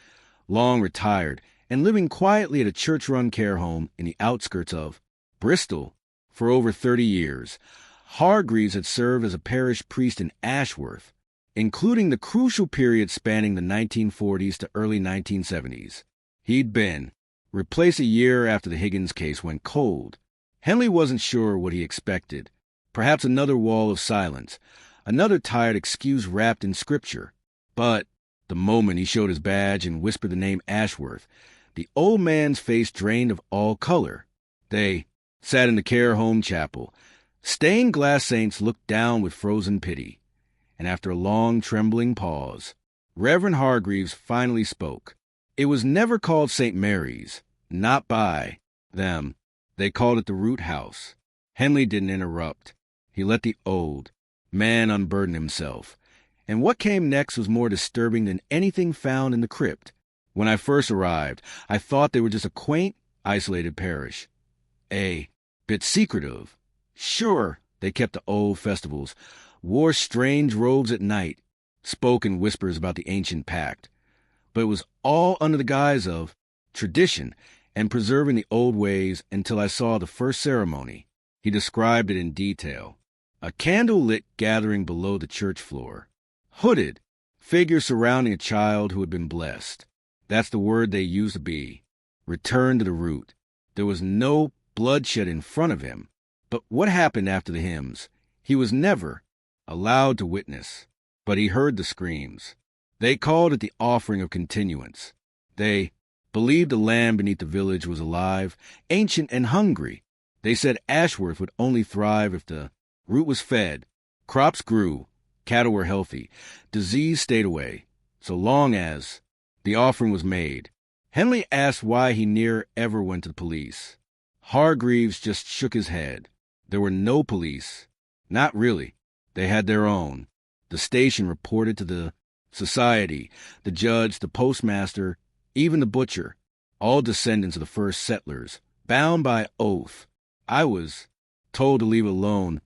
long retired, and living quietly at a church-run care home in the outskirts of Bristol for over 30 years. Hargreaves had served as a parish priest in Ashworth, including the crucial period spanning the 1940s to early 1970s. He'd been replaced a year after the Higgins case went cold. Henley wasn't sure what he expected. Perhaps another wall of silence, another tired excuse wrapped in scripture. But the moment he showed his badge and whispered the name Ashworth, the old man's face drained of all color. They sat in the care home chapel. Stained glass saints looked down with frozen pity. And after a long, trembling pause, Reverend Hargreaves finally spoke. It was never called St. Mary's, not by them. They called it the root house. Henley didn't interrupt. He let the old man unburden himself. And what came next was more disturbing than anything found in the crypt. When I first arrived, I thought they were just a quaint, isolated parish. A bit secretive. Sure, they kept the old festivals, wore strange robes at night, spoke in whispers about the ancient pact. But it was all under the guise of tradition and preserving the old ways until I saw the first ceremony. He described it in detail. A candle-lit gathering below the church floor. Hooded, figures surrounding a child who had been blessed. That's the word they used to be. Return to the root. There was no bloodshed in front of him. But what happened after the hymns? He was never allowed to witness. But he heard the screams. They called it the offering of continuance. They believed the land beneath the village was alive, ancient and hungry. They said Ashworth would only thrive if the root was fed, crops grew, cattle were healthy, disease stayed away, so long as the offering was made. Henley asked why he near ever went to the police. Hargreaves just shook his head. There were no police. Not really. They had their own. The station reported to the society, the judge, the postmaster, even the butcher, all descendants of the first settlers, bound by oath. I was told to leave alone,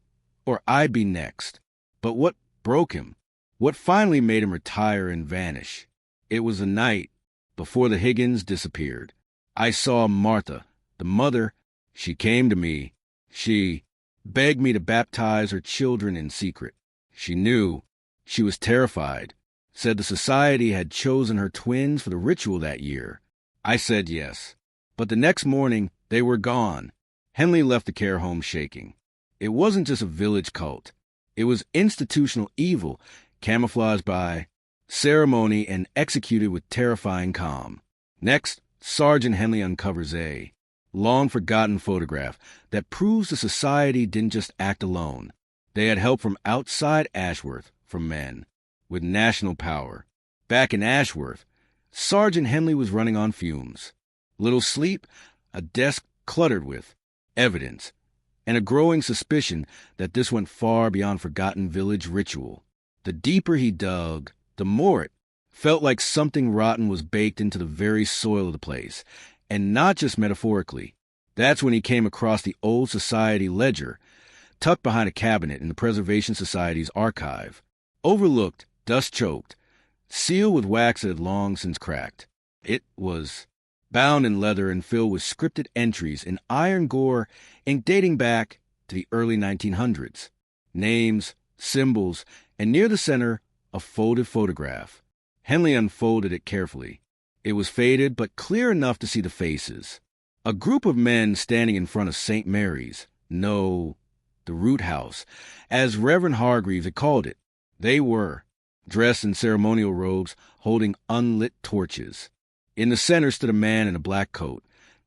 or I'd be next. But what broke him? What finally made him retire and vanish? It was the night before the Higgins disappeared. I saw Martha, the mother. She came to me. She begged me to baptize her children in secret. She knew. She was terrified. Said the society had chosen her twins for the ritual that year. I said yes. But the next morning, they were gone. Henley left the care home shaking. It wasn't just a village cult. It was institutional evil, camouflaged by ceremony and executed with terrifying calm. Next, Sergeant Henley uncovers a long-forgotten photograph that proves the society didn't just act alone. They had help from outside Ashworth, from men with national power. Back in Ashworth, Sergeant Henley was running on fumes. Little sleep, a desk cluttered with evidence, and a growing suspicion that this went far beyond forgotten village ritual. The deeper he dug, the more it felt like something rotten was baked into the very soil of the place, and not just metaphorically. That's when he came across the old society ledger, tucked behind a cabinet in the Preservation Society's archive. Overlooked, dust-choked, sealed with wax that had long since cracked. It was bound in leather and filled with scripted entries in iron gore ink dating back to the early 1900s. Names, symbols, and near the center, a folded photograph. Henley unfolded it carefully. It was faded, but clear enough to see the faces. A group of men standing in front of St. Mary's. No, the root house, as Reverend Hargreaves had called it. They were dressed in ceremonial robes, holding unlit torches. In the center stood a man in a black coat,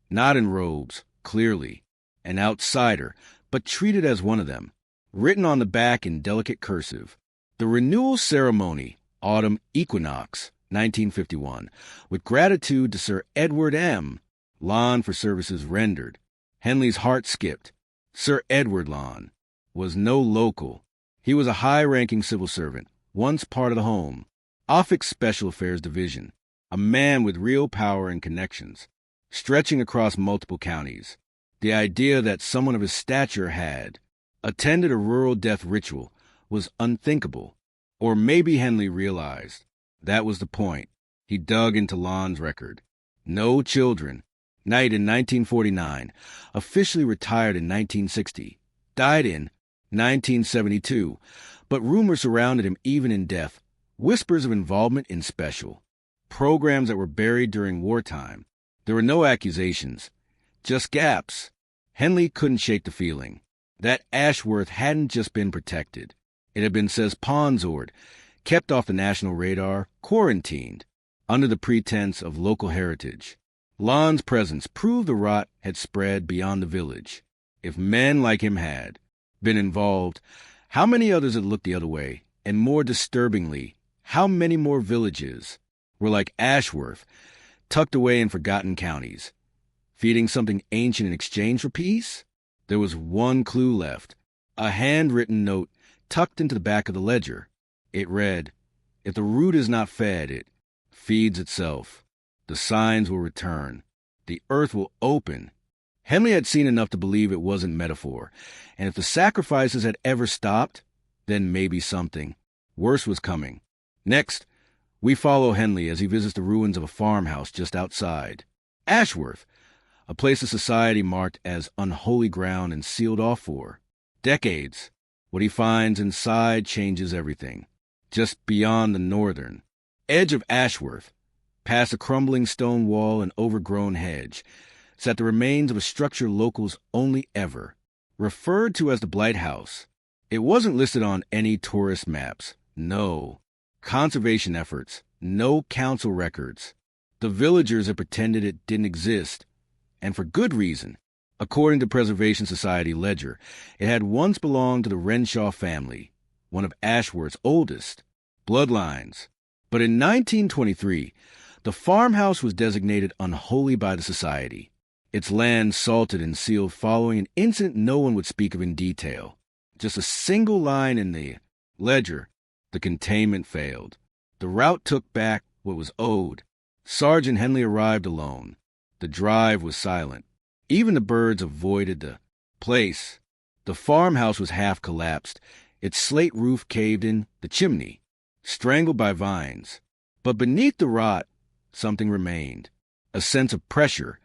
not in robes, clearly, an outsider, but treated as one of them. Written on the back in delicate cursive, the renewal ceremony, autumn equinox, 1951, with gratitude to Sir Edward M. Lon for services rendered. Henley's heart skipped. Sir Edward Lon was no local. He was a high-ranking civil servant, once part of the Home Office Special Affairs Division, a man with real power and connections, stretching across multiple counties. The idea that someone of his stature had attended a rural death ritual was unthinkable. Or maybe Henley realized that was the point. He dug into Lon's record. No children. Knight in 1949. Officially retired in 1960. Died in 1972. But rumors surrounded him even in death. Whispers of involvement in special programs that were buried during wartime. There were no accusations, just gaps. Henley couldn't shake the feeling that Ashworth hadn't just been protected. It had been, says Ponzord, kept off the national radar, quarantined, under the pretense of local heritage. Lon's presence proved the rot had spread beyond the village. If men like him had been involved, how many others had looked the other way? And more disturbingly, how many more villages were like Ashworth, tucked away in forgotten counties. Feeding something ancient in exchange for peace? There was one clue left, a handwritten note tucked into the back of the ledger. It read, "If the root is not fed, it feeds itself. The signs will return. The earth will open." Henley had seen enough to believe it wasn't metaphor, and if the sacrifices had ever stopped, then maybe something worse was coming. Next, we follow Henley as he visits the ruins of a farmhouse just outside Ashworth, a place of society marked as unholy ground and sealed off for decades. What he finds inside changes everything. Just beyond the northern edge of Ashworth, past a crumbling stone wall and overgrown hedge, sat the remains of a structure locals only ever referred to as the Blight House. It wasn't listed on any tourist maps. No conservation efforts, no council records. The villagers had pretended it didn't exist, and for good reason. According to Preservation Society ledger, it had once belonged to the Renshaw family, one of Ashworth's oldest bloodlines. But in 1923, the farmhouse was designated unholy by the society, its land salted and sealed following an incident no one would speak of in detail. Just a single line in the ledger: the containment failed. The route took back what was owed. Sergeant Henley arrived alone. The drive was silent. Even the birds avoided the place. The farmhouse was half collapsed, its slate roof caved in, the chimney strangled by vines. But beneath the rot, something remained, a sense of pressure,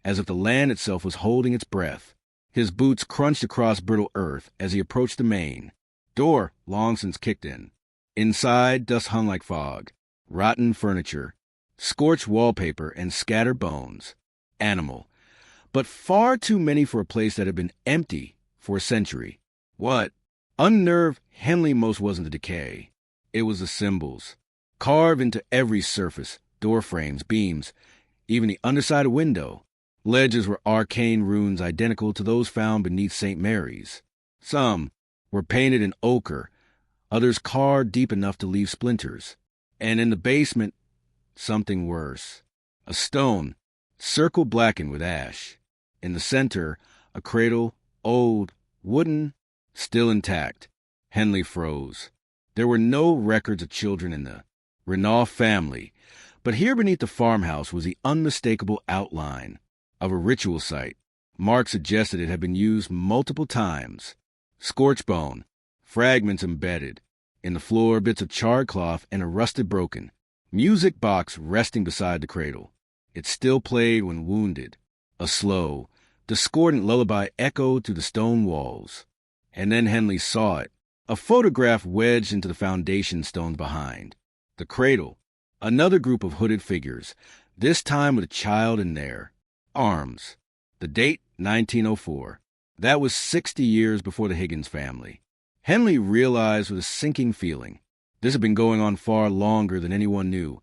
as if the land itself was holding its breath. His boots crunched across brittle earth as he approached the main door, long since kicked in. Inside, dust hung like fog, rotten furniture, scorched wallpaper, and scattered bones. Animal, but far too many for a place that had been empty for a century. What unnerved Henley most wasn't the decay. It was the symbols, carved into every surface, door frames, beams, even the underside of window. Ledges were arcane runes identical to those found beneath St. Mary's. Some were painted in ochre, others carved deep enough to leave splinters. And in the basement, something worse. A stone, circle blackened with ash. In the center, a cradle, old, wooden, still intact. Henley froze. There were no records of children in the Renault family, but here beneath the farmhouse was the unmistakable outline of a ritual site. Mark suggested it had been used multiple times. Scorched bone, fragments embedded. In the floor, bits of charred cloth and a rusted broken music box resting beside the cradle. It still played when wounded. A slow, discordant lullaby echoed through the stone walls. And then Henley saw it, a photograph wedged into the foundation stones behind. The cradle, another group of hooded figures, this time with a child in their arms. The date, 1904. That was 60 years before the Higgins family. Henley realized with a sinking feeling this had been going on far longer than anyone knew,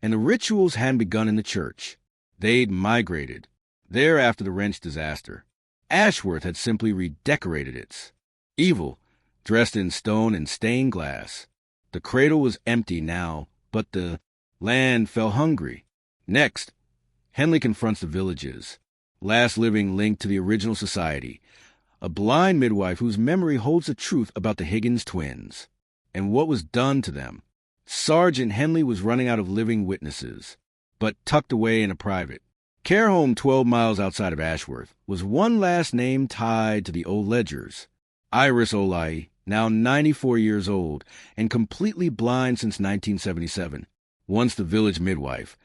and the rituals hadn't begun in the church. They'd migrated there after the wrench disaster. Ashworth had simply redecorated its evil, dressed in stone and stained glass. The cradle was empty now, but the land fell hungry. Next, Henley confronts the villages, last living link to the original society, a blind midwife whose memory holds the truth about the Higgins twins and what was done to them. Sergeant Henley was running out of living witnesses, but tucked away in a private care home 12 miles outside of Ashworth was one last name tied to the old ledgers. Iris Olai, now 94 years old and completely blind since 1977. Once the village midwife,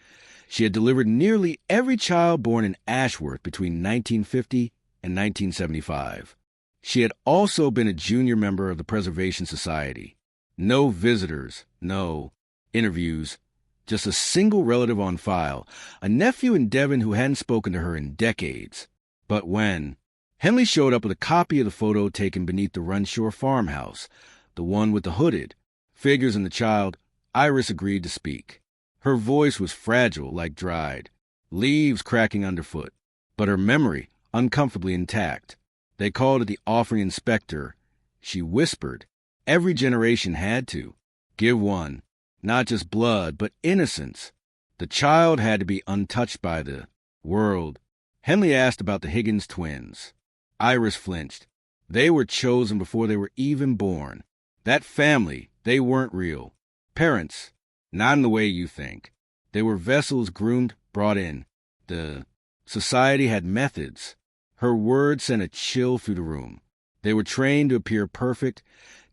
she had delivered nearly every child born in Ashworth between 1950 and 1975. She had also been a junior member of the Preservation Society. No visitors, no interviews, just a single relative on file, a nephew in Devon who hadn't spoken to her in decades. But when Henley showed up with a copy of the photo taken beneath the Renshaw farmhouse, the one with the hooded figures and the child, Iris agreed to speak. Her voice was fragile, like dried leaves cracking underfoot, but her memory uncomfortably intact. They called it the offering inspector. She whispered, every generation had to give one, not just blood, but innocence. The child had to be untouched by the world. Henley asked about the Higgins twins. Iris flinched. They were chosen before they were even born. That family, they weren't real. Parents, not in the way you think. They were vessels groomed, brought in. The society had methods. Her words sent a chill through the room. They were trained to appear perfect,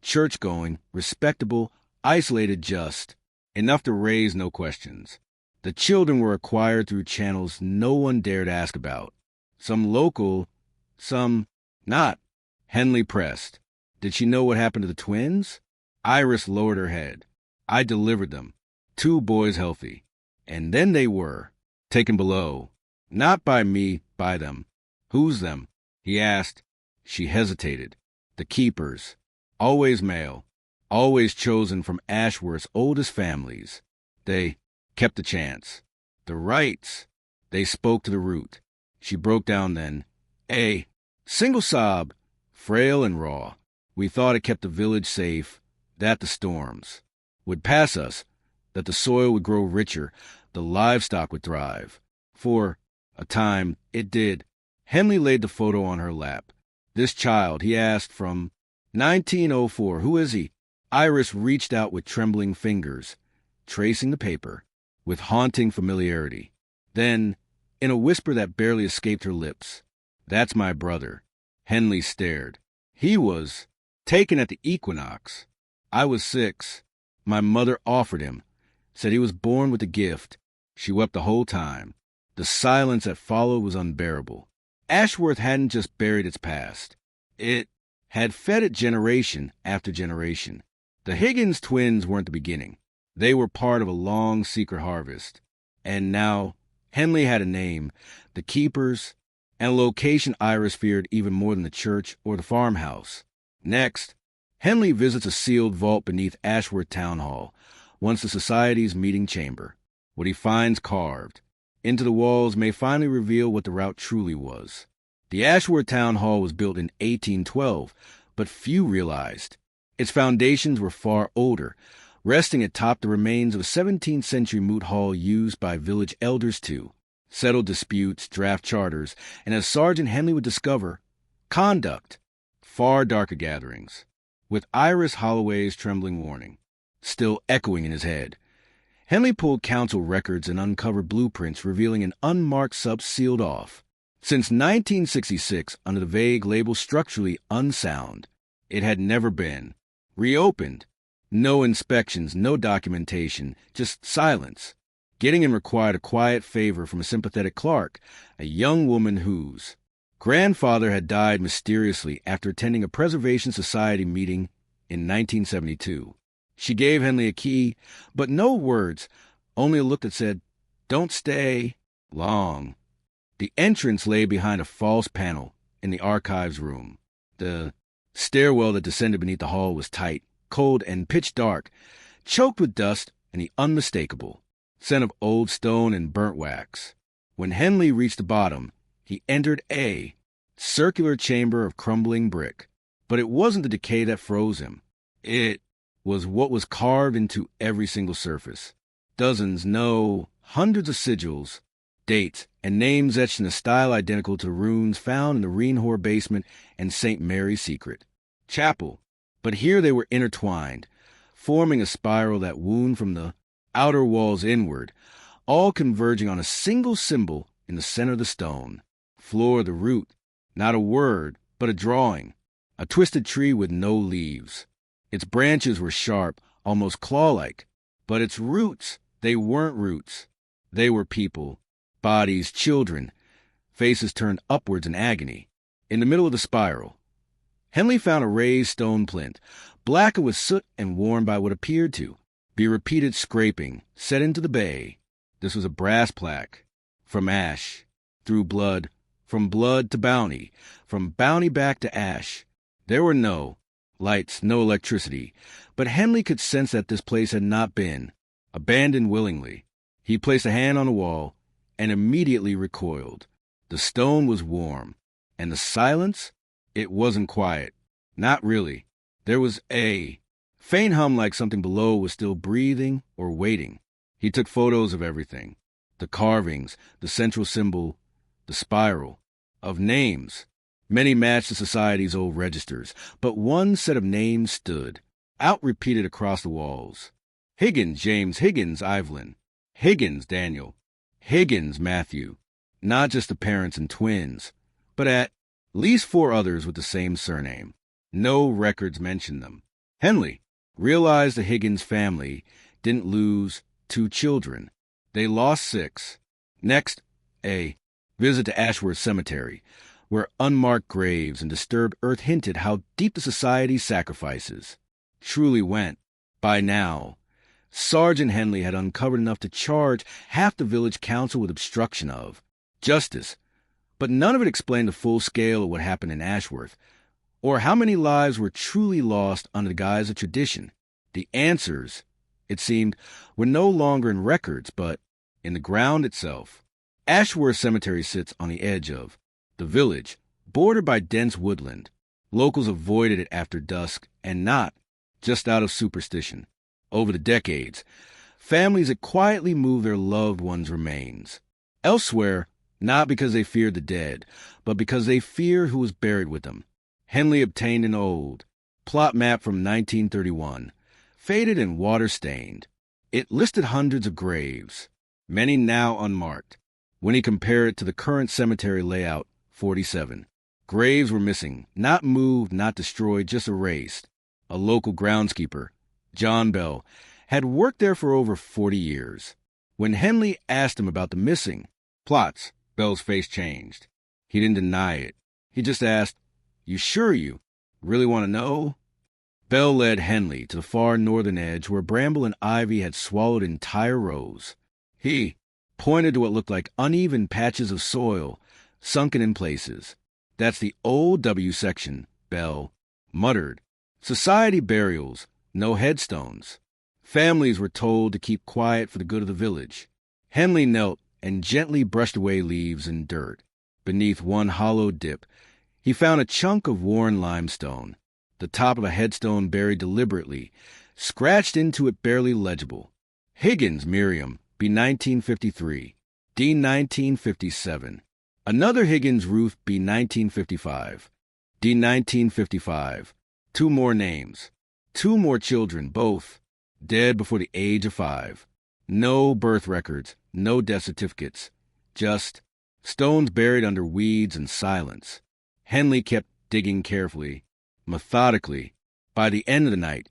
church-going, respectable, isolated just, enough to raise no questions. The children were acquired through channels no one dared ask about. Some local, some not. Henley pressed. Did she know what happened to the twins? Iris lowered her head. I delivered them. 2 boys healthy. And then they were taken below. Not by me, by them. Who's them? He asked. She hesitated. The keepers. Always male. Always chosen from Ashworth's oldest families. They kept the chance. The rights. They spoke to the root. She broke down then. A single sob, frail and raw. We thought it kept the village safe, that the storms would pass us, that the soil would grow richer, the livestock would thrive. For a time, it did. Henley laid the photo on her lap. This child, he asked, from 1904, who is he? Iris reached out with trembling fingers, tracing the paper, with haunting familiarity. Then, in a whisper that barely escaped her lips, that's my brother. Henley stared. He was taken at the equinox. I was 6. My mother offered him, said he was born with a gift. She wept the whole time. The silence that followed was unbearable. Ashworth hadn't just buried its past. It had fed it generation after generation. The Higgins twins weren't the beginning. They were part of a long secret harvest. And now, Henley had a name, the keepers, and a location Iris feared even more than the church or the farmhouse. Next, Henley visits a sealed vault beneath Ashworth Town Hall, once the society's meeting chamber. What he finds carved into the walls may finally reveal what the route truly was. The Ashworth Town Hall was built in 1812, but few realized its foundations were far older, resting atop the remains of a 17th century moot hall used by village elders to settle disputes, draft charters, and as Sergeant Henley would discover, conduct far darker gatherings, with Iris Holloway's trembling warning still echoing in his head. Henley pulled council records and uncovered blueprints revealing an unmarked sub sealed off. Since 1966, under the vague label structurally unsound, it had never been reopened. No inspections, no documentation, just silence. Getting in required a quiet favor from a sympathetic clerk, a young woman whose grandfather had died mysteriously after attending a Preservation Society meeting in 1972. She gave Henley a key, but no words, only a look that said, "Don't stay long." The entrance lay behind a false panel in the archives room. The stairwell that descended beneath the hall was tight, cold, and pitch dark, choked with dust and the unmistakable scent of old stone and burnt wax. When Henley reached the bottom, he entered a circular chamber of crumbling brick. But it wasn't the decay that froze him. It was what was carved into every single surface. Dozens, no, hundreds of sigils, dates, and names etched in a style identical to runes found in the Reinhor basement and St. Mary's Secret Chapel. But here they were intertwined, forming a spiral that wound from the outer walls inward, all converging on a single symbol in the center of the stone. Floor the root, not a word, but a drawing. A twisted tree with no leaves. Its branches were sharp, almost claw-like, but its roots, they weren't roots. They were people, bodies, children, faces turned upwards in agony. In the middle of the spiral, Henley found a raised stone plinth, blackened with soot and worn by what appeared to be repeated scraping, set into the bay. This was a brass plaque. From ash, through blood, from blood to bounty, from bounty back to ash. There were no lights, no electricity, but Henley could sense that this place had not been abandoned willingly. He placed a hand on the wall and immediately recoiled. The stone was warm, and the silence, it wasn't quiet. Not really. There was a faint hum like something below was still breathing or waiting. He took photos of everything. The carvings, the central symbol, the spiral. Of names. Many matched the society's old registers, but one set of names stood, out-repeated across the walls. Higgins, James. Higgins, Evelyn. Higgins, Daniel. Higgins, Matthew. Not just the parents and twins, but at least 4 others with the same surname. No records mentioned them. Henley realized the Higgins family didn't lose 2 children. They lost 6. Next, a visit to Ashworth Cemetery, where unmarked graves and disturbed earth hinted how deep the society's sacrifices truly went. By now, Sergeant Henley had uncovered enough to charge half the village council with obstruction of justice, but none of it explained the full scale of what happened in Ashworth, or how many lives were truly lost under the guise of tradition. The answers, it seemed, were no longer in records, but in the ground itself. Ashworth Cemetery sits on the edge of the village, bordered by dense woodland. Locals avoided it after dusk, and not just out of superstition. Over the decades, families had quietly moved their loved ones' remains elsewhere, not because they feared the dead, but because they feared who was buried with them. Henley obtained an old plot map from 1931, faded and water-stained. It listed hundreds of graves, many now unmarked. When he compared it to the current cemetery layout, 47, graves were missing, not moved, not destroyed, just erased. A local groundskeeper, John Bell, had worked there for over 40 years. When Henley asked him about the missing plots, Bell's face changed. He didn't deny it. He just asked, "You sure you really want to know?" Bell led Henley to the far northern edge where bramble and ivy had swallowed entire rows. He pointed to what looked like uneven patches of soil, sunken in places. "That's the old W section," Bell muttered. "Society burials, no headstones. Families were told to keep quiet for the good of the village." Henley knelt and gently brushed away leaves and dirt. Beneath one hollow dip, he found a chunk of worn limestone, the top of a headstone buried deliberately, scratched into it barely legible. Higgins, Miriam, B. 1953, D. 1957. Another Higgins, Ruth, B. 1955, D. 1955. 2 more names. 2 more children, both dead before the age of 5. No birth records, no death certificates, just stones buried under weeds and silence. Henley kept digging carefully, methodically. By the end of the night,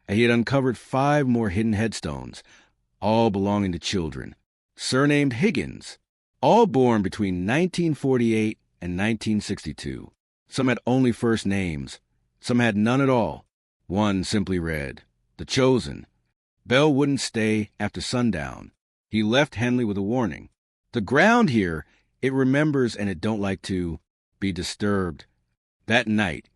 he had uncovered 5 more hidden headstones, all belonging to children, surnamed Higgins, all born between 1948 and 1962. Some had only first names, some had none at all. One simply read, "The Chosen." Bell wouldn't stay after sundown. He left Henley with a warning. "The ground here, it remembers and it don't like to be disturbed." That night,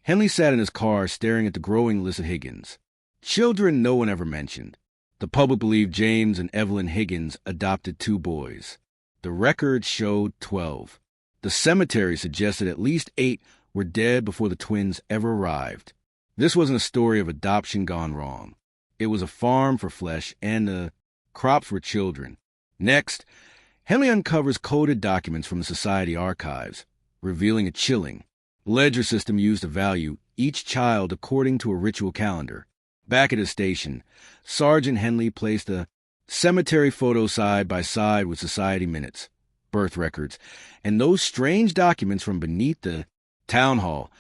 Henley sat in his car staring at the growing list of Higgins. Children no one ever mentioned. The public believed James and Evelyn Higgins adopted 2 boys. The record showed 12. The cemetery suggested at least 8 were dead before the twins ever arrived. This wasn't a story of adoption gone wrong. It was a farm for flesh, and the crops were children. Next, Henley uncovers coded documents from the society archives, revealing a chilling ledger system used to value each child according to a ritual calendar. Back at his station, Sergeant Henley placed a cemetery photo side by side with society minutes, birth records, and those strange documents from beneath the town hall.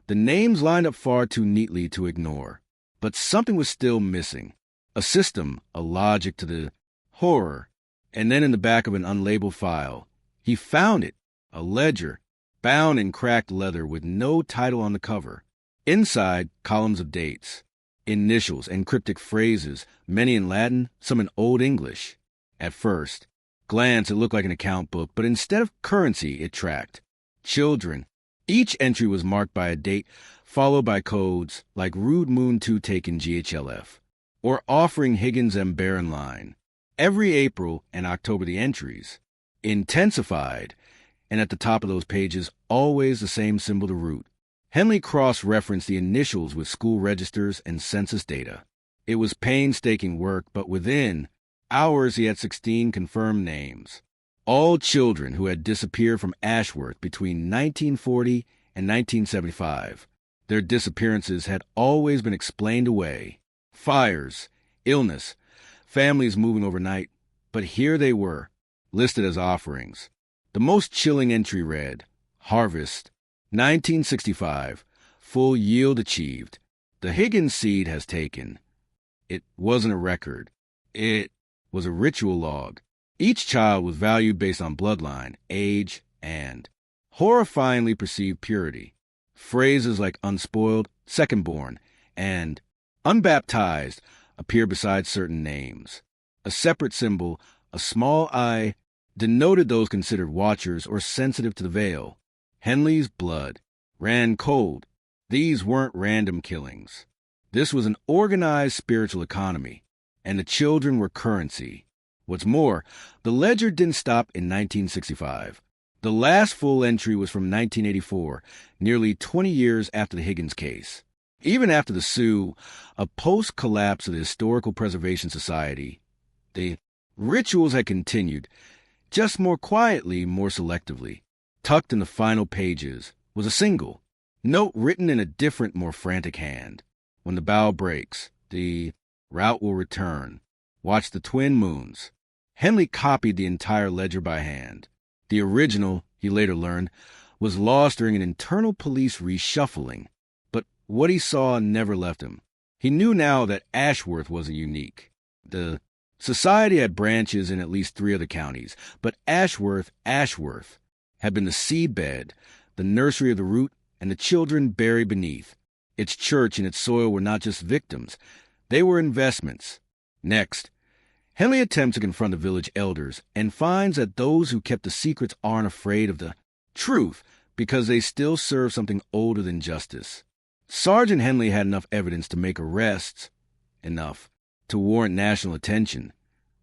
The names lined up far too neatly to ignore. But something was still missing. A system, a logic to the horror. And then in the back of an unlabeled file, he found it, a ledger, bound in cracked leather with no title on the cover. Inside, columns of dates, initials and cryptic phrases, many in Latin, some in Old English. At first glance, it looked like an account book, but instead of currency, it tracked children. Each entry was marked by a date, followed by codes like Rude Moon 2 taken GHLF, or offering Higgins M. Barren line. Every April and October the entries intensified, and at the top of those pages, always the same symbol to root. Henley cross-referenced the initials with school registers and census data. It was painstaking work, but within hours he had 16 confirmed names. All children who had disappeared from Ashworth between 1940 and 1975. Their disappearances had always been explained away. Fires, illness, families moving overnight. But here they were, listed as offerings. The most chilling entry read, Harvest, 1965, full yield achieved. The Higgins seed has taken. It wasn't a record. It was a ritual log. Each child was valued based on bloodline, age, and horrifyingly perceived purity. Phrases like unspoiled, second-born, and unbaptized appear beside certain names. A separate symbol, a small I, denoted those considered watchers or sensitive to the veil. Henley's blood ran cold. These weren't random killings. This was an organized spiritual economy, and the children were currency. What's more, the ledger didn't stop in 1965. The last full entry was from 1984, nearly 20 years after the Higgins case. Even after the Sioux, a post-collapse of the Historical Preservation Society, the rituals had continued, just more quietly, more selectively. Tucked in the final pages was a single note written in a different, more frantic hand. When the bow breaks, the route will return. Watch the twin moons. Henley copied the entire ledger by hand. The original, he later learned, was lost during an internal police reshuffling. But what he saw never left him. He knew now that Ashworth wasn't unique. The society had branches in at least 3 other counties, but Ashworth had been the seedbed, the nursery of the root, and the children buried beneath. Its church and its soil were not just victims. They were investments. Next, Henley attempts to confront the village elders and finds that those who kept the secrets aren't afraid of the truth because they still serve something older than justice. Sergeant Henley had enough evidence to make arrests, enough to warrant national attention,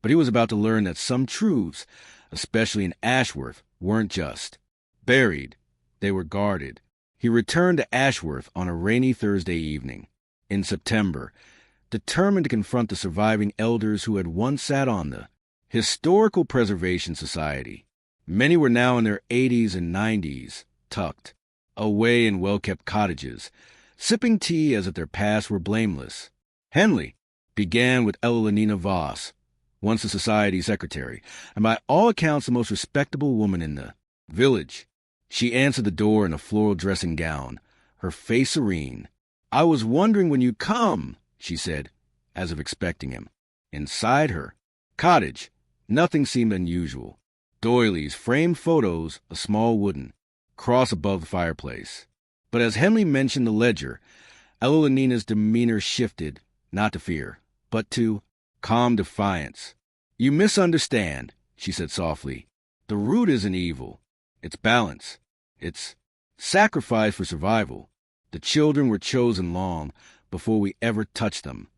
but he was about to learn that some truths, especially in Ashworth, weren't just buried. They were guarded. He returned to Ashworth on a rainy Thursday evening in September, determined to confront the surviving elders who had once sat on the Historical Preservation Society. Many were now in their 80s and 90s, tucked away in well-kept cottages, sipping tea as if their pasts were blameless. Henley began with Elenina Voss, once the society secretary, and by all accounts the most respectable woman in the village. She answered the door in a floral dressing gown, her face serene. "I was wondering when you'd come," she said, as if expecting him. Inside her cottage, nothing seemed unusual. Doilies, framed photos, a small wooden cross above the fireplace. But as Henley mentioned the ledger, Elenina's demeanor shifted, not to fear, but to calm defiance. "You misunderstand," she said softly. "The root isn't evil. It's balance. It's sacrifice for survival. The children were chosen long before we ever touched them."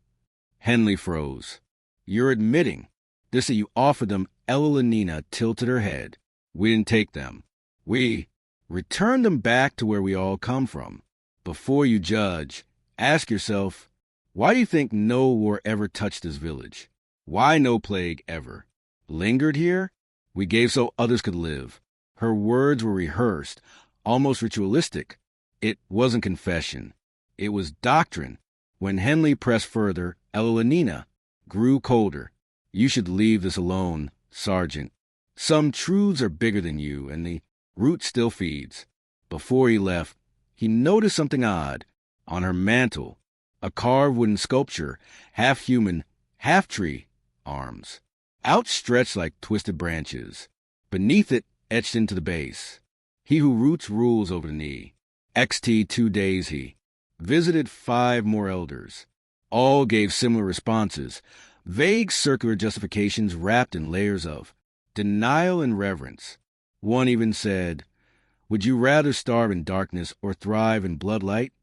Henley froze. "You're admitting this that you offered them?" Elenina tilted her head. "We didn't take them. We returned them back to where we all come from. Before you judge, ask yourself, why do you think no war ever touched this village? Why no plague ever lingered here? We gave so others could live." Her words were rehearsed, almost ritualistic. It wasn't confession. It was doctrine. When Henley pressed further, Elenina grew colder. "You should leave this alone, Sergeant. Some truths are bigger than you, and the root still feeds." Before he left, he noticed something odd. On her mantel, a carved wooden sculpture, half human, half tree, arms, outstretched like twisted branches. Beneath it, etched into the base, "He who roots rules over the knee." XT 2 days he visited 5 more elders. All gave similar responses, vague circular justifications wrapped in layers of denial and reverence. One even said, "Would you rather starve in darkness or thrive in bloodlight?"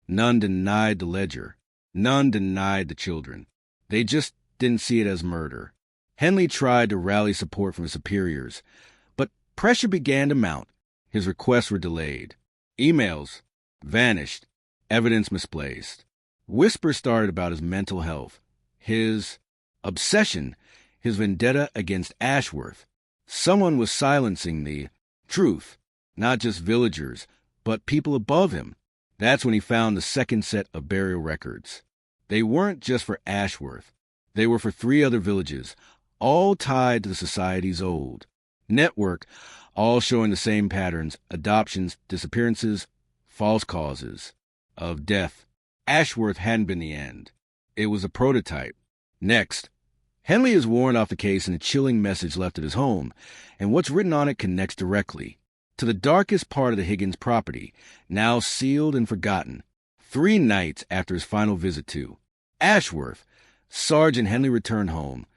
None denied the ledger. None denied the children. They just didn't see it as murder. Henley tried to rally support from his superiors, but pressure began to mount. His requests were delayed. Emails vanished, evidence misplaced. Whispers started about his mental health, his obsession, his vendetta against Ashworth. Someone was silencing the truth, not just villagers, but people above him. That's when he found the second set of burial records. They weren't just for Ashworth. They were for 3 other villages, all tied to the society's old network, all showing the same patterns: adoptions, disappearances, false causes of death. Ashworth hadn't been the end. It was a prototype. Next, Henley is warned off the case in a chilling message left at his home, and what's written on it connects directly to the darkest part of the Higgins property, now sealed and forgotten. 3 nights after his final visit to Ashworth, Sergeant Henley returned home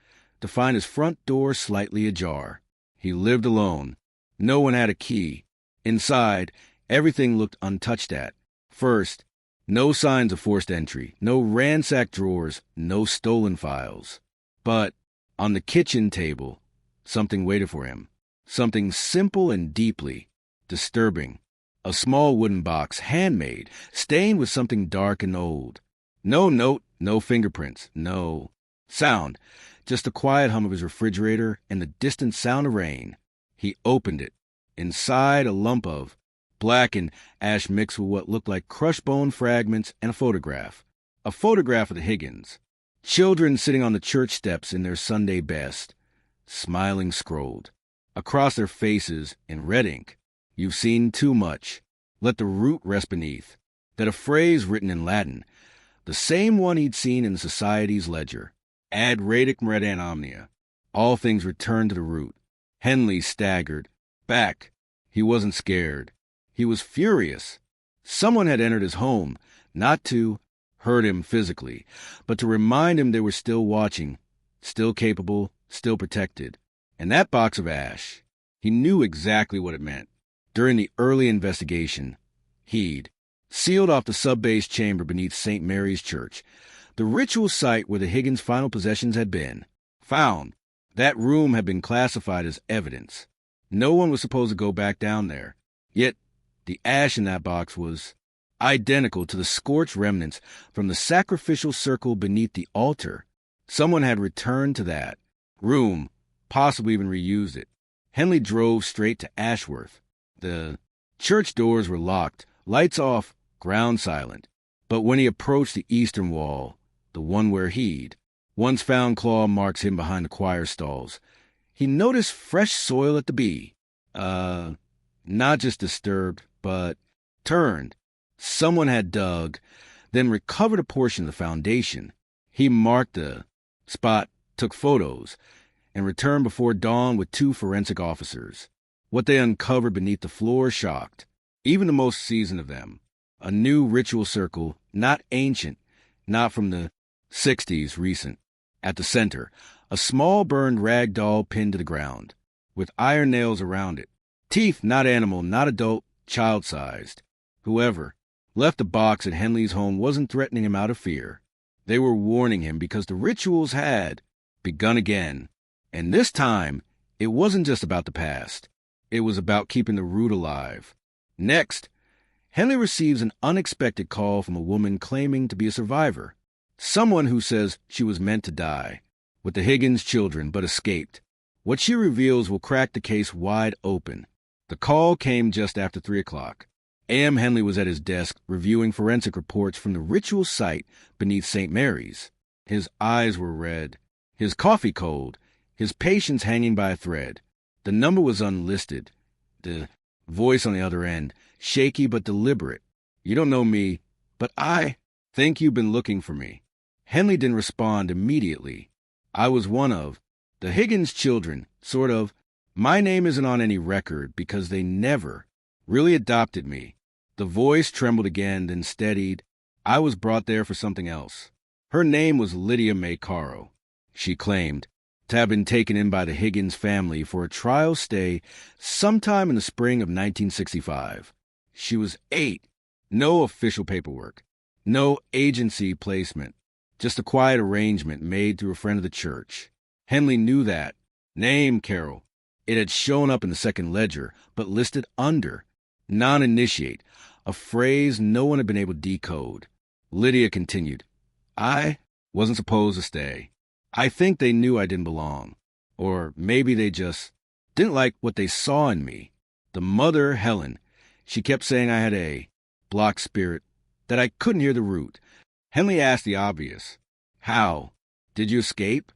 to find his front door slightly ajar. He lived alone. No one had a key. Inside, everything looked untouched at. First, no signs of forced entry, no ransacked drawers, no stolen files. But on the kitchen table, something waited for him. Something simple and deeply disturbing. A small wooden box, handmade, stained with something dark and old. No note, no fingerprints, no sound, just the quiet hum of his refrigerator and the distant sound of rain. He opened it. Inside, a lump of blackened ash mixed with what looked like crushed bone fragments and a photograph. A photograph of the Higgins. Children sitting on the church steps in their Sunday best, smiling scrolled. Across their faces, in red ink, "You've seen too much. Let the root rest beneath." That a phrase written in Latin, the same one he'd seen in the society's ledger. Ad radicem redam omnia. All things return to the root. Henley staggered back. He wasn't scared. He was furious. Someone had entered his home, not to hurt him physically, but to remind him they were still watching, still capable, still protected. And that box of ash, he knew exactly what it meant. During the early investigation, he'd sealed off the sub-base chamber beneath St. Mary's Church, the ritual site where the Higgins' final possessions had been found. That room had been classified as evidence. No one was supposed to go back down there. Yet, the ash in that box was identical to the scorched remnants from the sacrificial circle beneath the altar. Someone had returned to that room, possibly even reused it. Henley drove straight to Ashworth. The church doors were locked, lights off, ground silent. But when he approached the eastern wall, the one where he'd once found claw marks hidden behind the choir stalls, he noticed fresh soil at the bee. Not just disturbed, but turned. Someone had dug, then recovered a portion of the foundation. He marked the spot, took photos, and returned before dawn with 2 forensic officers. What they uncovered beneath the floor shocked even the most seasoned of them. A new ritual circle, not ancient, not from the 60s, recent. At the center, a small burned rag doll pinned to the ground, with iron nails around it. Teeth not animal, not adult, child-sized. Whoever left the box at Henley's home wasn't threatening him out of fear. They were warning him because the rituals had begun again. And this time, it wasn't just about the past. It was about keeping the root alive. Next, Henley receives an unexpected call from a woman claiming to be a survivor. Someone who says she was meant to die with the Higgins children but escaped. What she reveals will crack the case wide open. The call came just after 3 o'clock. A.M. Henley was at his desk reviewing forensic reports from the ritual site beneath St. Mary's. His eyes were red, his coffee cold, his patience hanging by a thread. The number was unlisted. The voice on the other end, shaky but deliberate. "You don't know me, but I think you've been looking for me." Henley didn't respond immediately. "I was one of the Higgins children, sort of. My name isn't on any record because they never really adopted me." The voice trembled again, then steadied. "I was brought there for something else." Her name was Lydia May Caro. She claimed to have been taken in by the Higgins family for a trial stay sometime in the spring of 1965. She was 8. No official paperwork. No agency placement. Just a quiet arrangement made through a friend of the church. Henley knew that. Name, Carol. It had shown up in the second ledger, but listed under non-initiate, a phrase no one had been able to decode. Lydia continued, "I wasn't supposed to stay. I think they knew I didn't belong. Or maybe they just didn't like what they saw in me. The mother, Helen, she kept saying I had a blocked spirit, that I couldn't hear the root. Henley asked the obvious. How? Did you escape?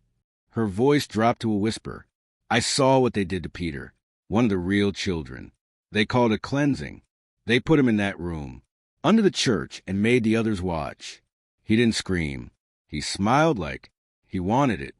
Her voice dropped to a whisper. I saw what they did to Peter, one of the real children. They called it cleansing. They put him in that room, under the church, and made the others watch. He didn't scream. He smiled like he wanted it.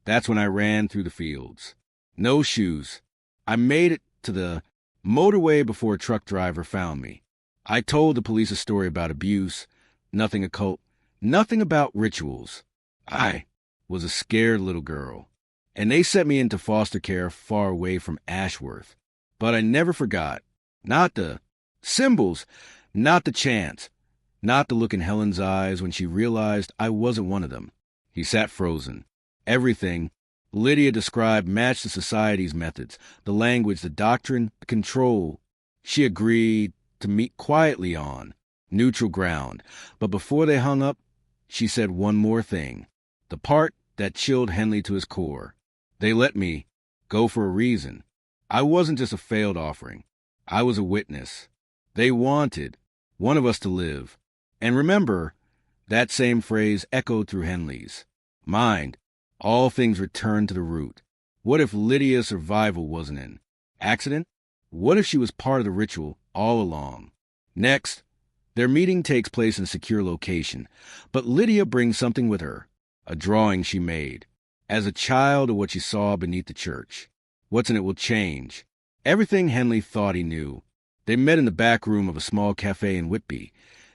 That's when I ran through the fields. No shoes. I made it to the motorway before a truck driver found me. I told the police a story about abuse, nothing occult, nothing about rituals. I was a scared little girl, and they sent me into foster care far away from Ashworth. But I never forgot. Not the symbols, not the chants, not the look in Helen's eyes when she realized I wasn't one of them. He sat frozen. Everything Lydia described matched the society's methods, the language, the doctrine, the control. She agreed to meet quietly on neutral ground. But before they hung up, she said one more thing, the part that chilled Henley to his core. They let me go for a reason. I wasn't just a failed offering. I was a witness. They wanted one of us to live. And remember, that same phrase echoed through Henley's mind. All things return to the root. What if Lydia's survival wasn't an accident? What if she was part of the ritual all along? Next, their meeting takes place in a secure location, but Lydia brings something with her, a drawing she made, as a child of what she saw beneath the church. What's in it will change. Everything Henley thought he knew. They met in the back room of a small cafe in Whitby,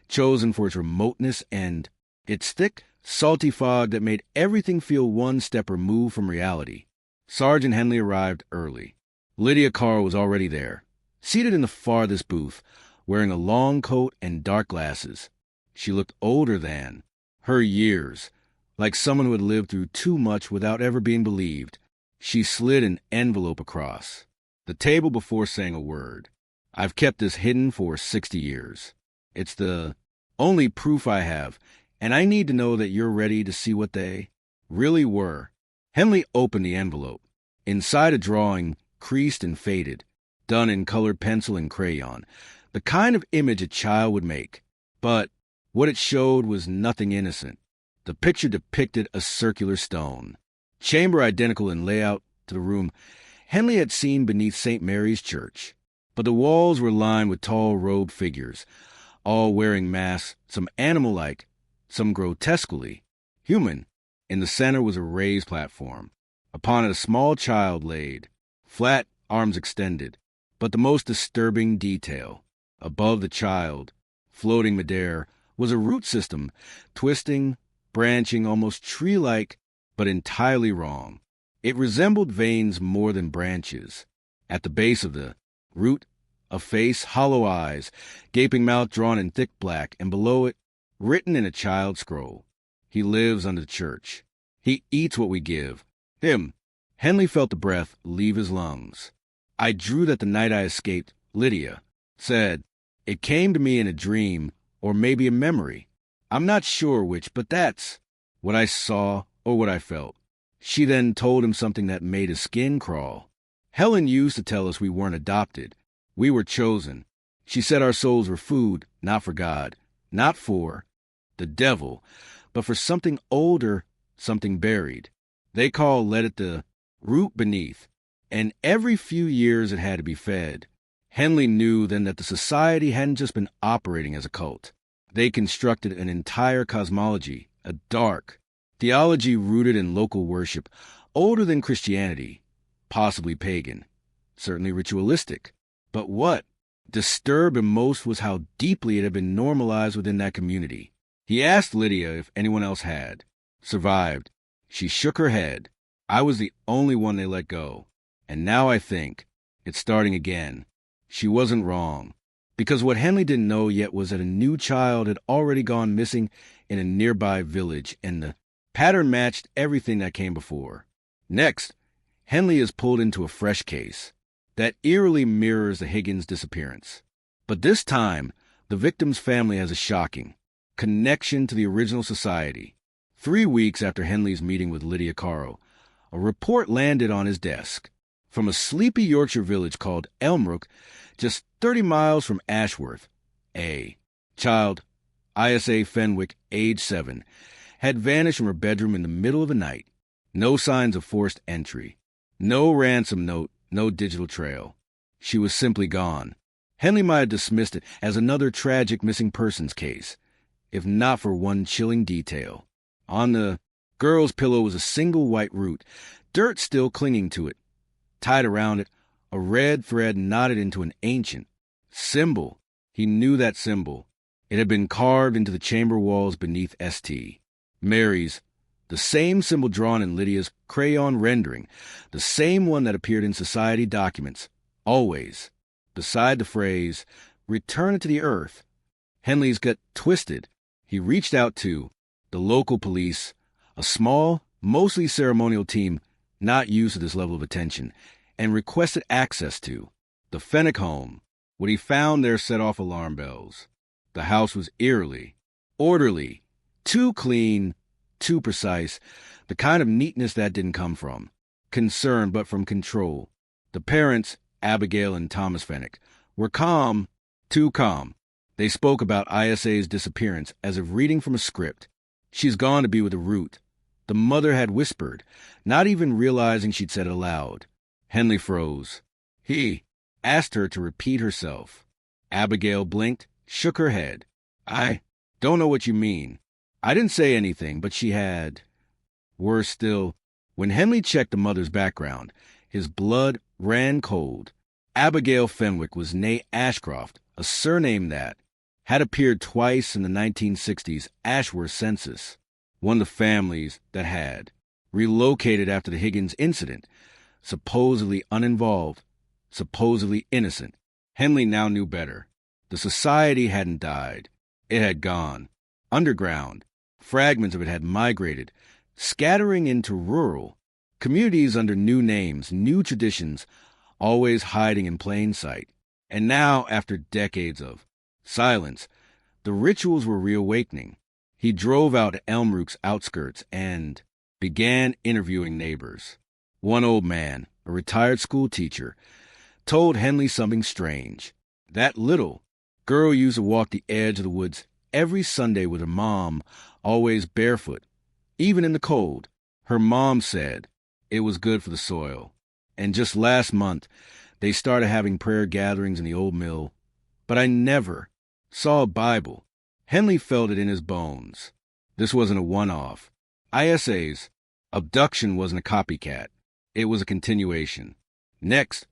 chosen for its remoteness and its thick, salty fog that made everything feel one step removed from reality. Sergeant Henley arrived early. Lydia Carr was already there, seated in the farthest booth, wearing a long coat and dark glasses. She looked older than her years, like someone who had lived through too much without ever being believed. She slid an envelope across the table before saying a word. I've kept this hidden for 60 years. It's the only proof I have, and I need to know that you're ready to see what they really were. Henley opened the envelope. Inside a drawing, creased and faded, done in colored pencil and crayon, the kind of image a child would make. But what it showed was nothing innocent. The picture depicted a circular stone, chamber identical in layout to the room Henley had seen beneath St. Mary's Church. But the walls were lined with tall robed figures, all wearing masks, some animal-like, some grotesquely human. In the center was a raised platform. Upon it a small child laid, flat, arms extended. But the most disturbing detail, above the child, floating midair, was a root system, twisting, branching, almost tree-like, but entirely wrong. It resembled veins more than branches. At the base of the root, a face, hollow eyes, gaping mouth drawn in thick black, and below it, written in a child's scroll, he lives under the church. He eats what we give. Him. Henley felt the breath leave his lungs. I drew that the night I escaped, Lydia said. It came to me in a dream, or maybe a memory. I'm not sure which, but that's what I saw or what I felt. She then told him something that made his skin crawl. Helen used to tell us we weren't adopted. We were chosen. She said our souls were food, not for God, not for the devil, but for something older, something buried. They let it the root beneath, and every few years it had to be fed. Henley knew then that the society hadn't just been operating as a cult. They constructed an entire cosmology, a dark theology rooted in local worship, older than Christianity, possibly pagan, certainly ritualistic. But what disturbed him most was how deeply it had been normalized within that community. He asked Lydia if anyone else had survived. She shook her head. I was the only one they let go. And now I think it's starting again. She wasn't wrong. Because what Henley didn't know yet was that a new child had already gone missing in a nearby village, and the pattern matched everything that came before. Next, Henley is pulled into a fresh case that eerily mirrors the Higgins disappearance. But this time, the victim's family has a shocking connection to the original society. 3 weeks after Henley's meeting with Lydia Caro, a report landed on his desk from a sleepy Yorkshire village called Elmrook, just 30 miles from Ashworth. A child, Isa Fenwick, age 7, had vanished from her bedroom in the middle of the night. No signs of forced entry. No ransom note, no digital trail. She was simply gone. Henley might have dismissed it as another tragic missing persons case, if not for one chilling detail. On the girl's pillow was a single white root, dirt still clinging to it. Tied around it, a red thread knotted into an ancient symbol. He knew that symbol. It had been carved into the chamber walls beneath St. Mary's, the same symbol drawn in Lydia's crayon rendering, the same one that appeared in society documents, always, beside the phrase, "Return it to the earth." Henley's gut twisted. He reached out to the local police, a small, mostly ceremonial team not used to this level of attention, and requested access to the Fenwick home. What he found there set off alarm bells. The house was eerily orderly, too clean, too precise, the kind of neatness that didn't come from concern but from control. The parents, Abigail and Thomas Fenwick, were calm, too calm. They spoke about Isa's disappearance as if reading from a script. "She's gone to be with the root," the mother had whispered, not even realizing she'd said it aloud. Henley froze. He asked her to repeat herself. Abigail blinked, shook her head. "I don't know what you mean. I didn't say anything, but she had." Worse still, when Henley checked the mother's background, his blood ran cold. Abigail Fenwick was née Ashcroft, a surname that had appeared twice in the 1960s Ashworth census. One of the families that had relocated after the Higgins incident, supposedly uninvolved, supposedly innocent. Henley now knew better. The society hadn't died. It had gone underground. Fragments of it had migrated, scattering into rural communities under new names, new traditions, always hiding in plain sight. And now, after decades of silence, the rituals were reawakening. He drove out to Elmrook's outskirts and began interviewing neighbors. One old man, a retired school teacher, told Henley something strange. That little girl used to walk the edge of the woods every Sunday with her mom, always barefoot, even in the cold. Her mom said it was good for the soil. And just last month, they started having prayer gatherings in the old mill. But I never saw a Bible. Henley felt it in his bones. This wasn't a one-off. Isa's abduction wasn't a copycat. It was a continuation. Next,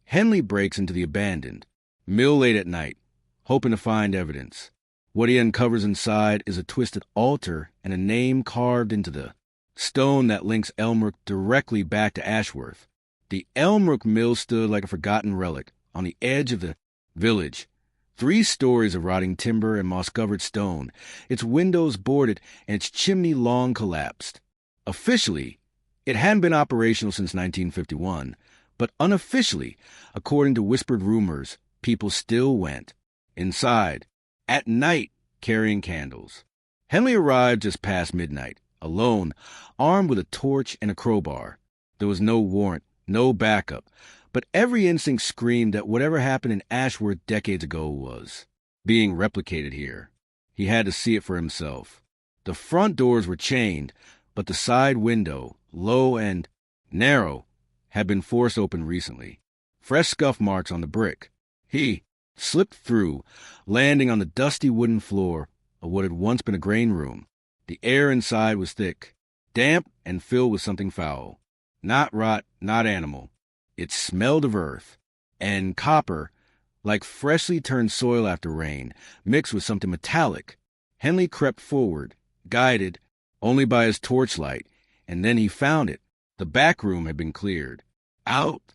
Henley breaks into the abandoned mill late at night, hoping to find evidence. What he uncovers inside is a twisted altar and a name carved into the stone that links Elmrook directly back to Ashworth. The Elmrook mill stood like a forgotten relic on the edge of the village. 3 stories of rotting timber and moss-covered stone, its windows boarded and its chimney long collapsed. Officially, it hadn't been operational since 1951, but unofficially, according to whispered rumors, people still went inside at night carrying candles. Henley arrived just past midnight, alone, armed with a torch and a crowbar. There was no warrant, no backup, but every instinct screamed that whatever happened in Ashworth decades ago was being replicated here. He had to see it for himself. The front doors were chained, but the side window, low and narrow, had been forced open recently. Fresh scuff marks on the brick. He slipped through, landing on the dusty wooden floor of what had once been a grain room. The air inside was thick, damp, and filled with something foul. Not rot, not animal. It smelled of earth and copper, like freshly turned soil after rain, mixed with something metallic. Henley crept forward, guided only by his torchlight, and then he found it. The back room had been cleared. Out,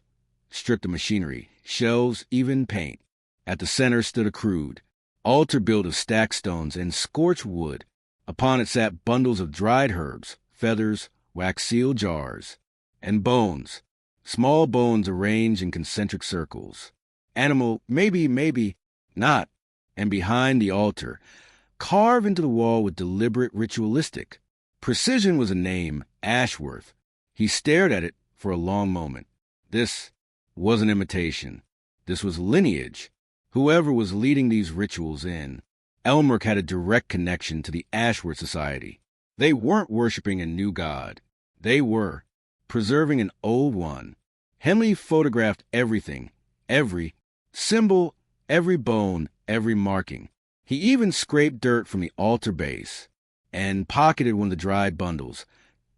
stripped of machinery, shelves, even paint. At the center stood a crude altar built of stacked stones and scorched wood. Upon it sat bundles of dried herbs, feathers, wax-sealed jars, and bones. Small bones arranged in concentric circles. Animal, maybe not. And behind the altar, carved into the wall with deliberate ritualistic Precision was a name, Ashworth. He stared at it for a long moment. This wasn't imitation. This was lineage. Whoever was leading these rituals in Elmrook had a direct connection to the Ashworth Society. They weren't worshiping a new god. They were preserving an old one. Henley photographed everything, every symbol, every bone, every marking. He even scraped dirt from the altar base and pocketed one of the dried bundles,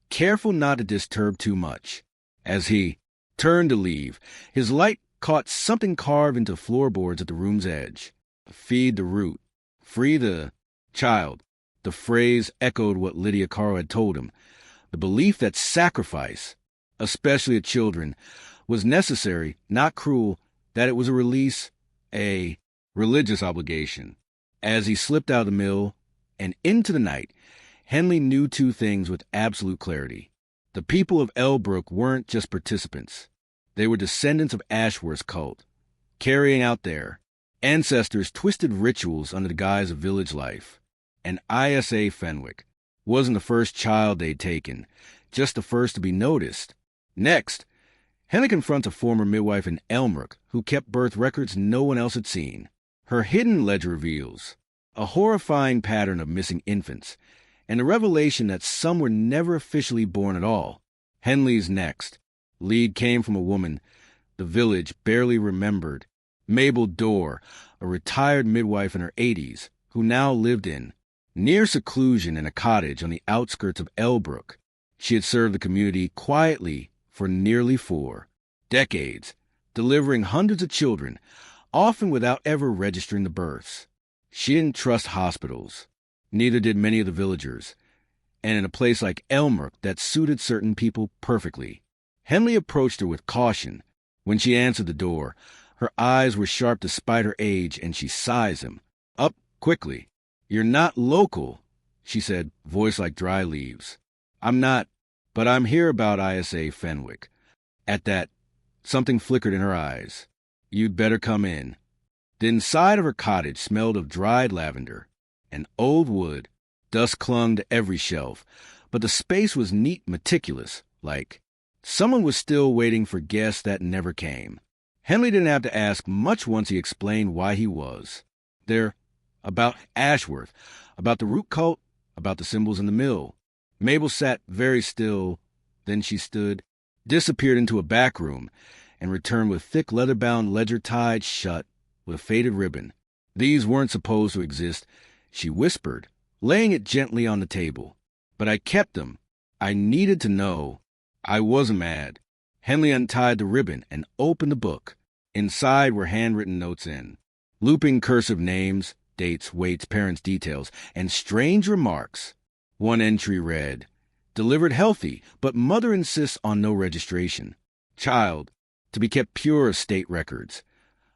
careful not to disturb too much. As he turned to leave, his light caught something carved into floorboards at the room's edge. Feed the root. Free the child. The phrase echoed what Lydia Carl had told him. The belief that sacrifice, especially of children, was necessary, not cruel, that it was a release, a religious obligation. As he slipped out of the mill and into the night, Henley knew two things with absolute clarity. The people of Elbrook weren't just participants. They were descendants of Ashworth's cult, carrying out their ancestors' twisted rituals under the guise of village life. And Isa Fenwick wasn't the first child they'd taken, just the first to be noticed. Next, Henley confronts a former midwife in Elmrook who kept birth records no one else had seen. Her hidden ledger reveals a horrifying pattern of missing infants, and the revelation that some were never officially born at all. Henley's next lead came from a woman the village barely remembered, Mabel Dorr, a retired midwife in her 80s, who now lived in near seclusion in a cottage on the outskirts of Elbrook. She had served the community quietly for nearly 4 decades, delivering hundreds of children, often without ever registering the births. She didn't trust hospitals. Neither did many of the villagers. And in a place like Elmrook that suited certain people perfectly. Henley approached her with caution. When she answered the door, her eyes were sharp despite her age, and she sized him up quickly. "You're not local," she said, voice like dry leaves. "I'm not, but I'm here about Isa Fenwick." At that, something flickered in her eyes. "You'd better come in." The inside of her cottage smelled of dried lavender and old wood. Dust clung to every shelf, but the space was neat, meticulous, like someone was still waiting for guests that never came. Henley didn't have to ask much once he explained why he was there, about Ashworth, about the root cult, about the symbols in the mill. Mabel sat very still, then she stood, disappeared into a back room, and returned with thick leather-bound ledger tied shut with a faded ribbon. "These weren't supposed to exist," she whispered, laying it gently on the table. "But I kept them. I needed to know. I wasn't mad." Henley untied the ribbon and opened the book. Inside were handwritten notes in looping cursive names, dates, weights, parents' details, and strange remarks. One entry read, "Delivered healthy, but mother insists on no registration. Child, to be kept pure of state records.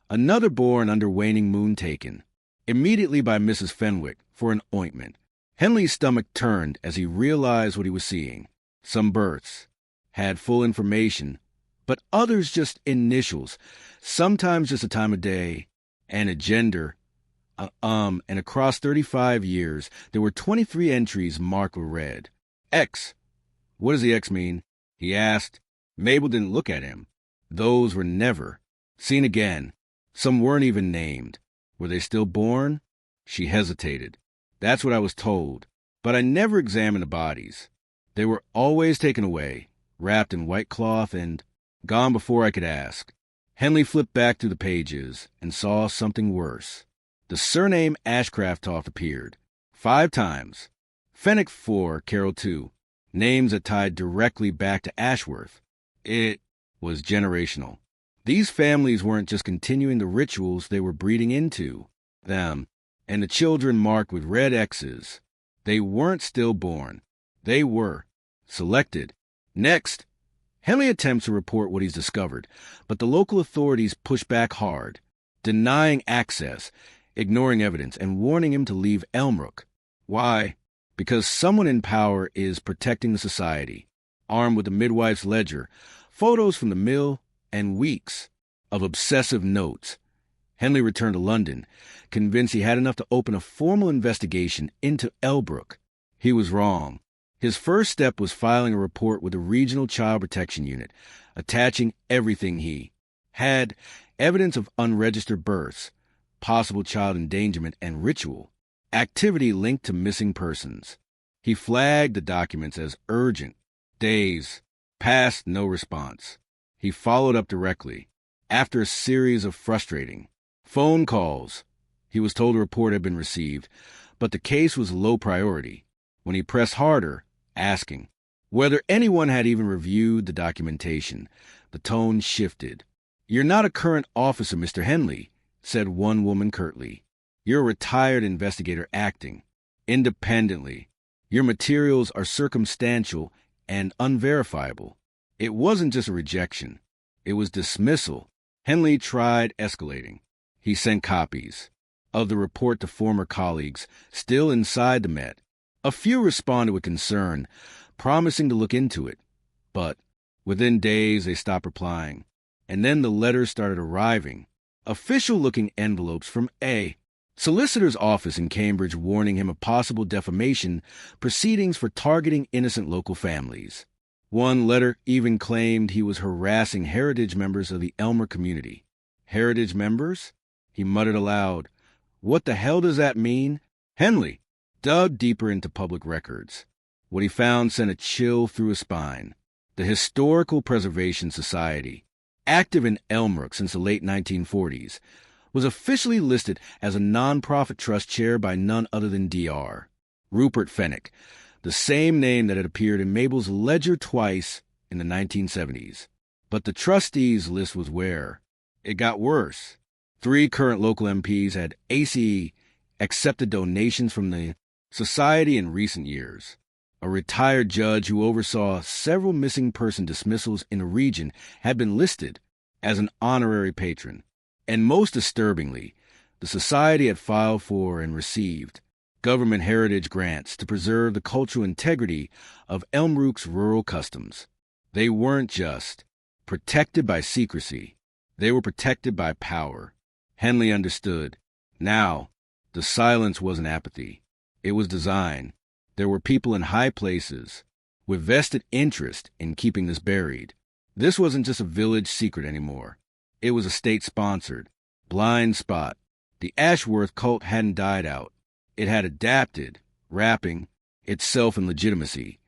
Another born under waning moon taken, immediately by Mrs. Fenwick, for an ointment." Henley's stomach turned as he realized what he was seeing. Some births had full information, but others just initials, sometimes just a time of day and a gender. And across 35 years, there were 23 entries marked with red. X. "What does the X mean?" he asked. Mabel didn't look at him. Those were never seen again. Some weren't even named. Were they still born? She hesitated. "That's what I was told. But I never examined the bodies. They were always taken away, wrapped in white cloth, and gone before I could ask." Henley flipped back through the pages and saw something worse. The surname Ashcraft appeared 5 times. Fenwick 4, Carroll 2. Names that tied directly back to Ashworth. It was generational. These families weren't just continuing the rituals, they were breeding into them. And the children marked with red X's. They weren't stillborn. They were selected. Next, Henley attempts to report what he's discovered, but the local authorities push back hard, denying access, ignoring evidence, and warning him to leave Elmrook. Why? Because someone in power is protecting the society, armed with the midwife's ledger, photos from the mill, and weeks of obsessive notes. Henley returned to London, convinced he had enough to open a formal investigation into Elbrook. He was wrong. His first step was filing a report with the Regional Child Protection Unit, attaching everything he had: evidence of unregistered births, possible child endangerment, and ritual activity linked to missing persons. He flagged the documents as urgent. Days passed, no response. He followed up directly. After a series of frustrating phone calls, he was told a report had been received, but the case was low priority. When he pressed harder, asking whether anyone had even reviewed the documentation, the tone shifted. "You're not a current officer, Mr. Henley," said one woman curtly. "You're a retired investigator acting independently. Your materials are circumstantial and unverifiable." It wasn't just a rejection. It was dismissal. Henley tried escalating. He sent copies of the report to former colleagues still inside the Met. A few responded with concern, promising to look into it. But within days, they stopped replying. And then the letters started arriving. Official-looking envelopes from a solicitor's office in Cambridge warning him of possible defamation proceedings for targeting innocent local families. One letter even claimed he was harassing heritage members of the Elmer community. Heritage members? He muttered aloud. What the hell does that mean? Henley dug deeper into public records. What he found sent a chill through his spine. The Historical Preservation Society, active in Elmrook since the late 1940s, was officially listed as a non-profit trust chaired by none other than Dr. Rupert Fenwick, the same name that had appeared in Mabel's ledger twice in the 1970s. But the trustees list was where it got worse. 3 current local MPs had ACE accepted donations from the society in recent years. A retired judge who oversaw several missing person dismissals in the region had been listed as an honorary patron. And most disturbingly, the society had filed for and received government heritage grants to preserve the cultural integrity of Elmrook's rural customs. They weren't just protected by secrecy. They were protected by power. Henley understood. Now, the silence wasn't apathy. It was design. There were people in high places with vested interest in keeping this buried. This wasn't just a village secret anymore. It was a state-sponsored blind spot. The Ashworth cult hadn't died out. It had adapted, wrapping itself in legitimacy,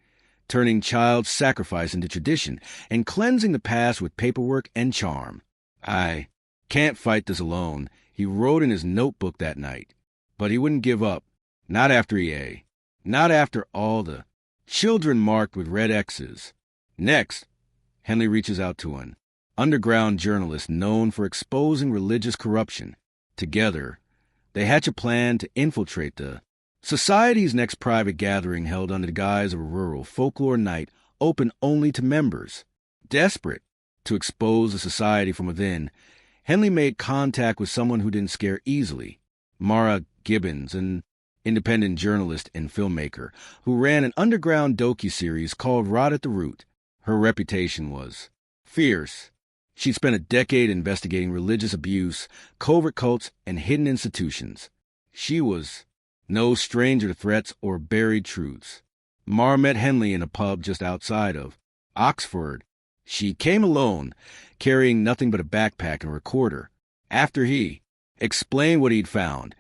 turning child sacrifice into tradition, and cleansing the past with paperwork and charm. "I can't fight this alone," he wrote in his notebook that night. But he wouldn't give up. Not after EA. Not after all the children marked with red X's. Next, Henley reaches out to an underground journalist known for exposing religious corruption. Together, they hatch a plan to infiltrate the society's next private gathering held under the guise of a rural folklore night open only to members. Desperate to expose the society from within, Henley made contact with someone who didn't scare easily, Mara Gibbons, an independent journalist and filmmaker who ran an underground docuseries called Rot at the Root. Her reputation was fierce. She'd spent a decade investigating religious abuse, covert cults, and hidden institutions. She was no stranger to threats or buried truths. Mara met Henley in a pub just outside of Oxford. She came alone, carrying nothing but a backpack and a recorder. After he explained what he'd found,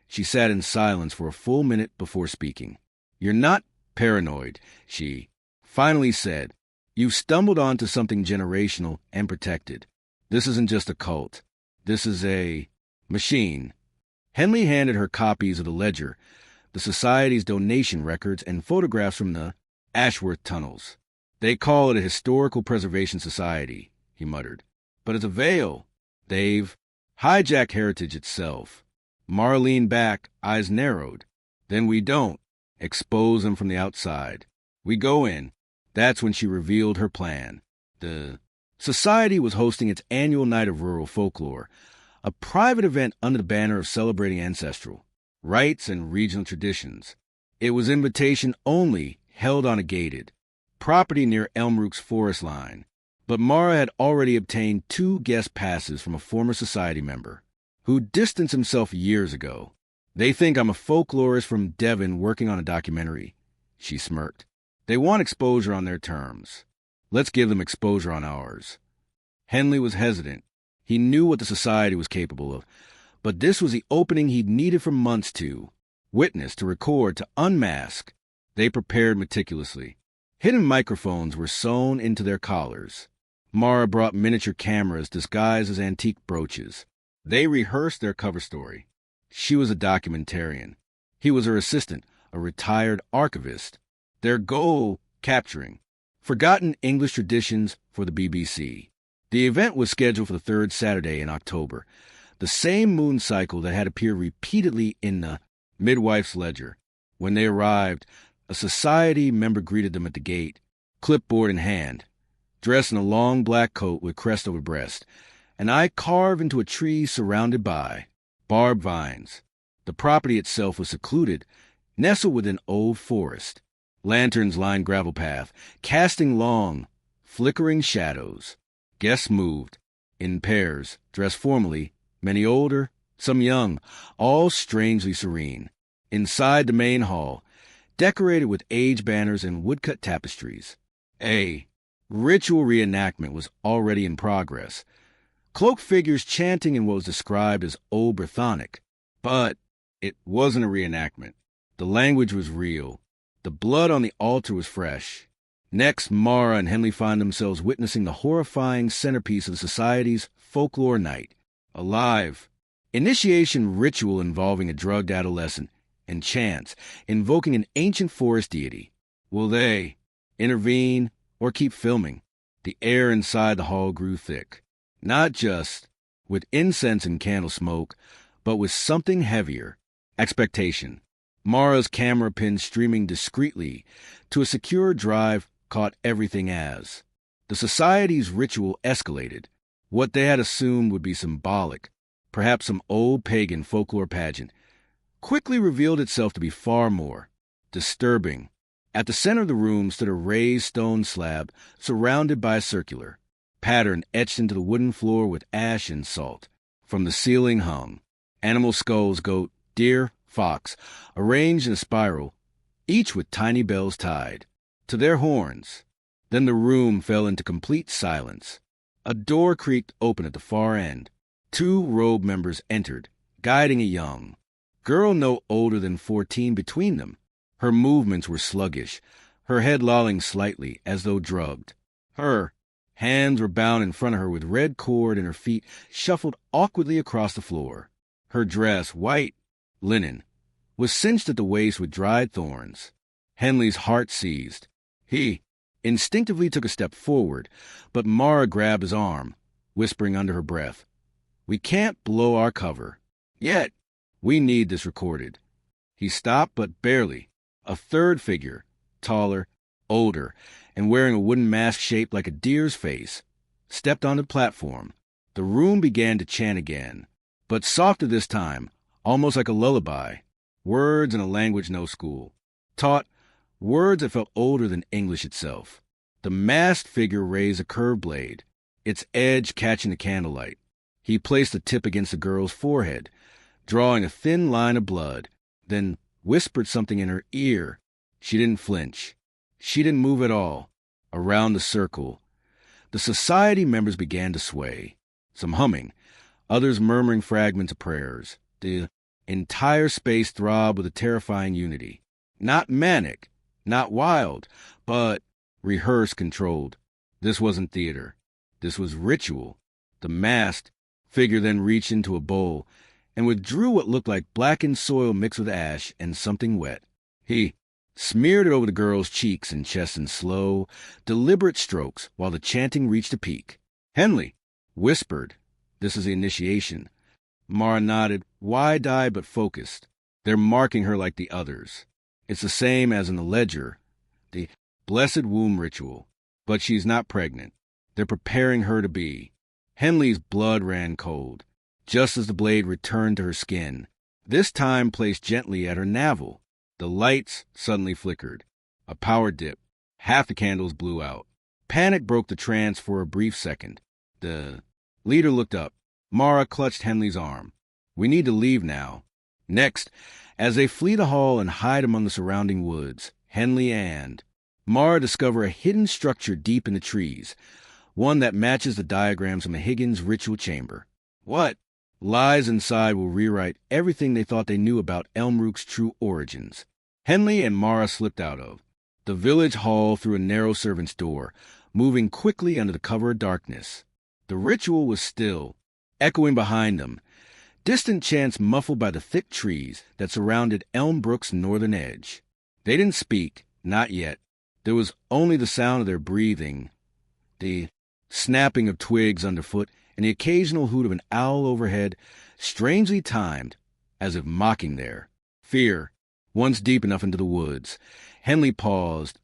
she sat in silence for a full minute before speaking. "You're not paranoid," she finally said. "You've stumbled onto something generational and protected. This isn't just a cult. This is a machine." Henley handed her copies of the ledger, the society's donation records, and photographs from the Ashworth tunnels. "They call it a Historical Preservation Society," he muttered. "But it's a veil. They've hijacked heritage itself." Mara leaned back, eyes narrowed. "Then we don't expose them from the outside. We go in." That's when she revealed her plan. The society was hosting its annual night of rural folklore, a private event under the banner of celebrating ancestral rites and regional traditions. It was invitation only, held on a gated property near Elmrook's forest line. But Mara had already obtained 2 guest passes from a former society member who distanced himself years ago. "They think I'm a folklorist from Devon working on a documentary," she smirked. They want exposure on their terms. Let's give them exposure on ours. Henley was hesitant. He knew what the society was capable of, but this was the opening he'd needed for months to witness, to record, to unmask. They prepared meticulously. Hidden microphones were sewn into their collars. Mara brought miniature cameras disguised as antique brooches. They rehearsed their cover story. She was a documentarian. He was her assistant, a retired archivist. Their goal, capturing forgotten English traditions for the BBC. The event was scheduled for the third Saturday in October, the same moon cycle that had appeared repeatedly in the midwife's ledger. When they arrived, a society member greeted them at the gate, clipboard in hand, dressed in a long black coat with crest over breast, an eye carved into a tree surrounded by barbed vines. The property itself was secluded, nestled within old forest. Lanterns lined gravel path, casting long, flickering shadows. Guests moved, in pairs, dressed formally, many older, some young, all strangely serene. Inside the main hall, decorated with age banners and woodcut tapestries, a ritual reenactment was already in progress. Cloaked figures chanting in what was described as Old Brythonic. But it wasn't a reenactment. The language was real. The blood on the altar was fresh. Next, Mara and Henley find themselves witnessing the horrifying centerpiece of society's folklore night. Alive. Initiation ritual involving a drugged adolescent, and chants, invoking an ancient forest deity. Will they intervene or keep filming? The air inside the hall grew thick, not just with incense and candle smoke, but with something heavier, expectation. Mara's camera pin streaming discreetly to a secure drive caught everything as the society's ritual escalated. What they had assumed would be symbolic, perhaps some old pagan folklore pageant, quickly revealed itself to be far more disturbing. At the center of the room stood a raised stone slab surrounded by a circular pattern etched into the wooden floor with ash and salt. From the ceiling hung animal skulls, goat, deer, fox, arranged in a spiral, each with tiny bells tied to their horns. Then the room fell into complete silence. A door creaked open at the far end. 2 robed members entered, guiding a young girl no older than 14 between them. Her movements were sluggish, her head lolling slightly as though drugged. Her hands were bound in front of her with red cord, and her feet shuffled awkwardly across the floor. Her dress, white linen, was cinched at the waist with dried thorns. Henley's heart seized. He instinctively took a step forward, but Mara grabbed his arm, whispering under her breath, "We can't blow our cover. Yet. We need this recorded." He stopped, but barely. A third figure, taller, older, and wearing a wooden mask shaped like a deer's face, stepped on the platform. The room began to chant again, but softer this time, almost like a lullaby. Words in a language no school taught, words that felt older than English itself. The masked figure raised a curved blade, its edge catching the candlelight. He placed the tip against the girl's forehead, drawing a thin line of blood, then whispered something in her ear. She didn't flinch. She didn't move at all. Around the circle, the society members began to sway, some humming, others murmuring fragments of prayers. The entire space throbbed with a terrifying unity. Not manic, not wild, but rehearsed, controlled. This wasn't theater. This was ritual. The masked figure then reached into a bowl and withdrew what looked like blackened soil mixed with ash and something wet. He smeared it over the girl's cheeks and chest in slow, deliberate strokes while the chanting reached a peak. Henley whispered, "This is the initiation." Mara nodded, wide-eyed but focused. "They're marking her like the others. It's the same as in the ledger, the blessed womb ritual. But she's not pregnant. They're preparing her to be." Henley's blood ran cold, just as the blade returned to her skin, this time placed gently at her navel. The lights suddenly flickered. A power dip. Half the candles blew out. Panic broke the trance for a brief second. The leader looked up. Mara clutched Henley's arm. "We need to leave now." Next, as they flee the hall and hide among the surrounding woods, Henley and Mara discovered a hidden structure deep in the trees, one that matches the diagrams from a Higgins ritual chamber. What? Lies inside will rewrite everything they thought they knew about Elmrook's true origins. Henley and Mara slipped out of the village hall through a narrow servant's door, moving quickly under the cover of darkness. The ritual was still, echoing behind them, distant chants muffled by the thick trees that surrounded Elmbrook's northern edge. They didn't speak, not yet. There was only the sound of their breathing, the snapping of twigs underfoot, and the occasional hoot of an owl overhead, strangely timed, as if mocking their fear. Once deep enough into the woods, Henley paused,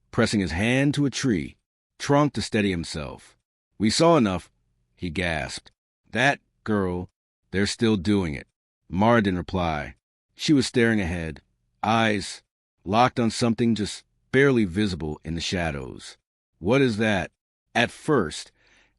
pressing his hand to a tree trunk to steady himself. "We saw enough," he gasped. "That girl, they're still doing it." Mara didn't reply. She was staring ahead, eyes locked on something just barely visible in the shadows. "What is that?" At first,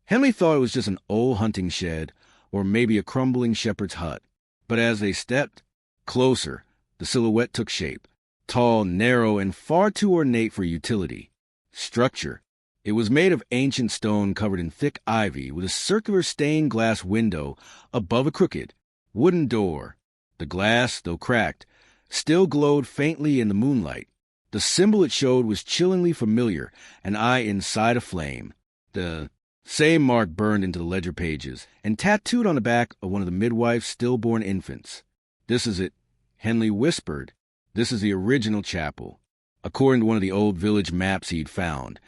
Henley thought it was just an old hunting shed or maybe a crumbling shepherd's hut. But as they stepped closer, the silhouette took shape. Tall, narrow, and far too ornate for utility. Structure. It was made of ancient stone covered in thick ivy with a circular stained glass window above a crooked wooden door. The glass, though cracked, still glowed faintly in the moonlight. The symbol it showed was chillingly familiar, an eye inside a flame. The same mark burned into the ledger pages and tattooed on the back of one of the midwife's stillborn infants. "This is it," Henley whispered. "This is the original chapel." According to one of the old village maps he'd found,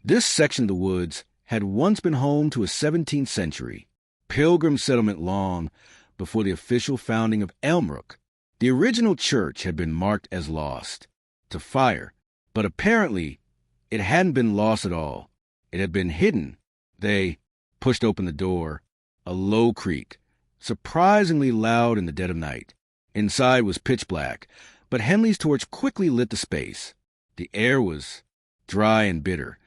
this section of the woods had once been home to a 17th century pilgrim settlement long before the official founding of Elmrook. The original church had been marked as lost to fire, but apparently it hadn't been lost at all. It had been hidden. They pushed open the door. A low creak, surprisingly loud in the dead of night. Inside was pitch black, but Henley's torch quickly lit the space. The air was dry and bitter,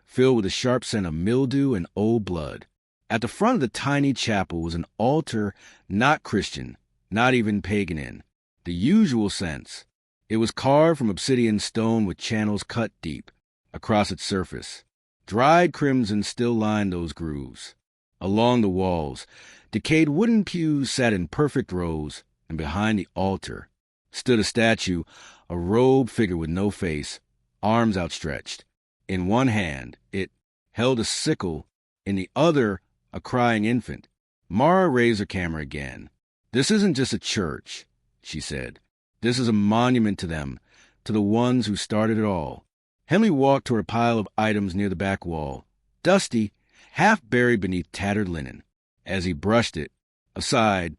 filled with a sharp scent of mildew and old blood. At the front of the tiny chapel was an altar not Christian, not even pagan in the usual sense. It was carved from obsidian stone with channels cut deep across its surface. Dried crimson still lined those grooves. Along the walls, decayed wooden pews sat in perfect rows, and behind the altar stood a statue, a robed figure with no face, arms outstretched. In one hand, it held a sickle, in the other, a crying infant. Mara raised her camera again. "This isn't just a church," she said. "This is a monument to them, to the ones who started it all." Henley walked toward a pile of items near the back wall, dusty, half buried beneath tattered linen. As he brushed it aside,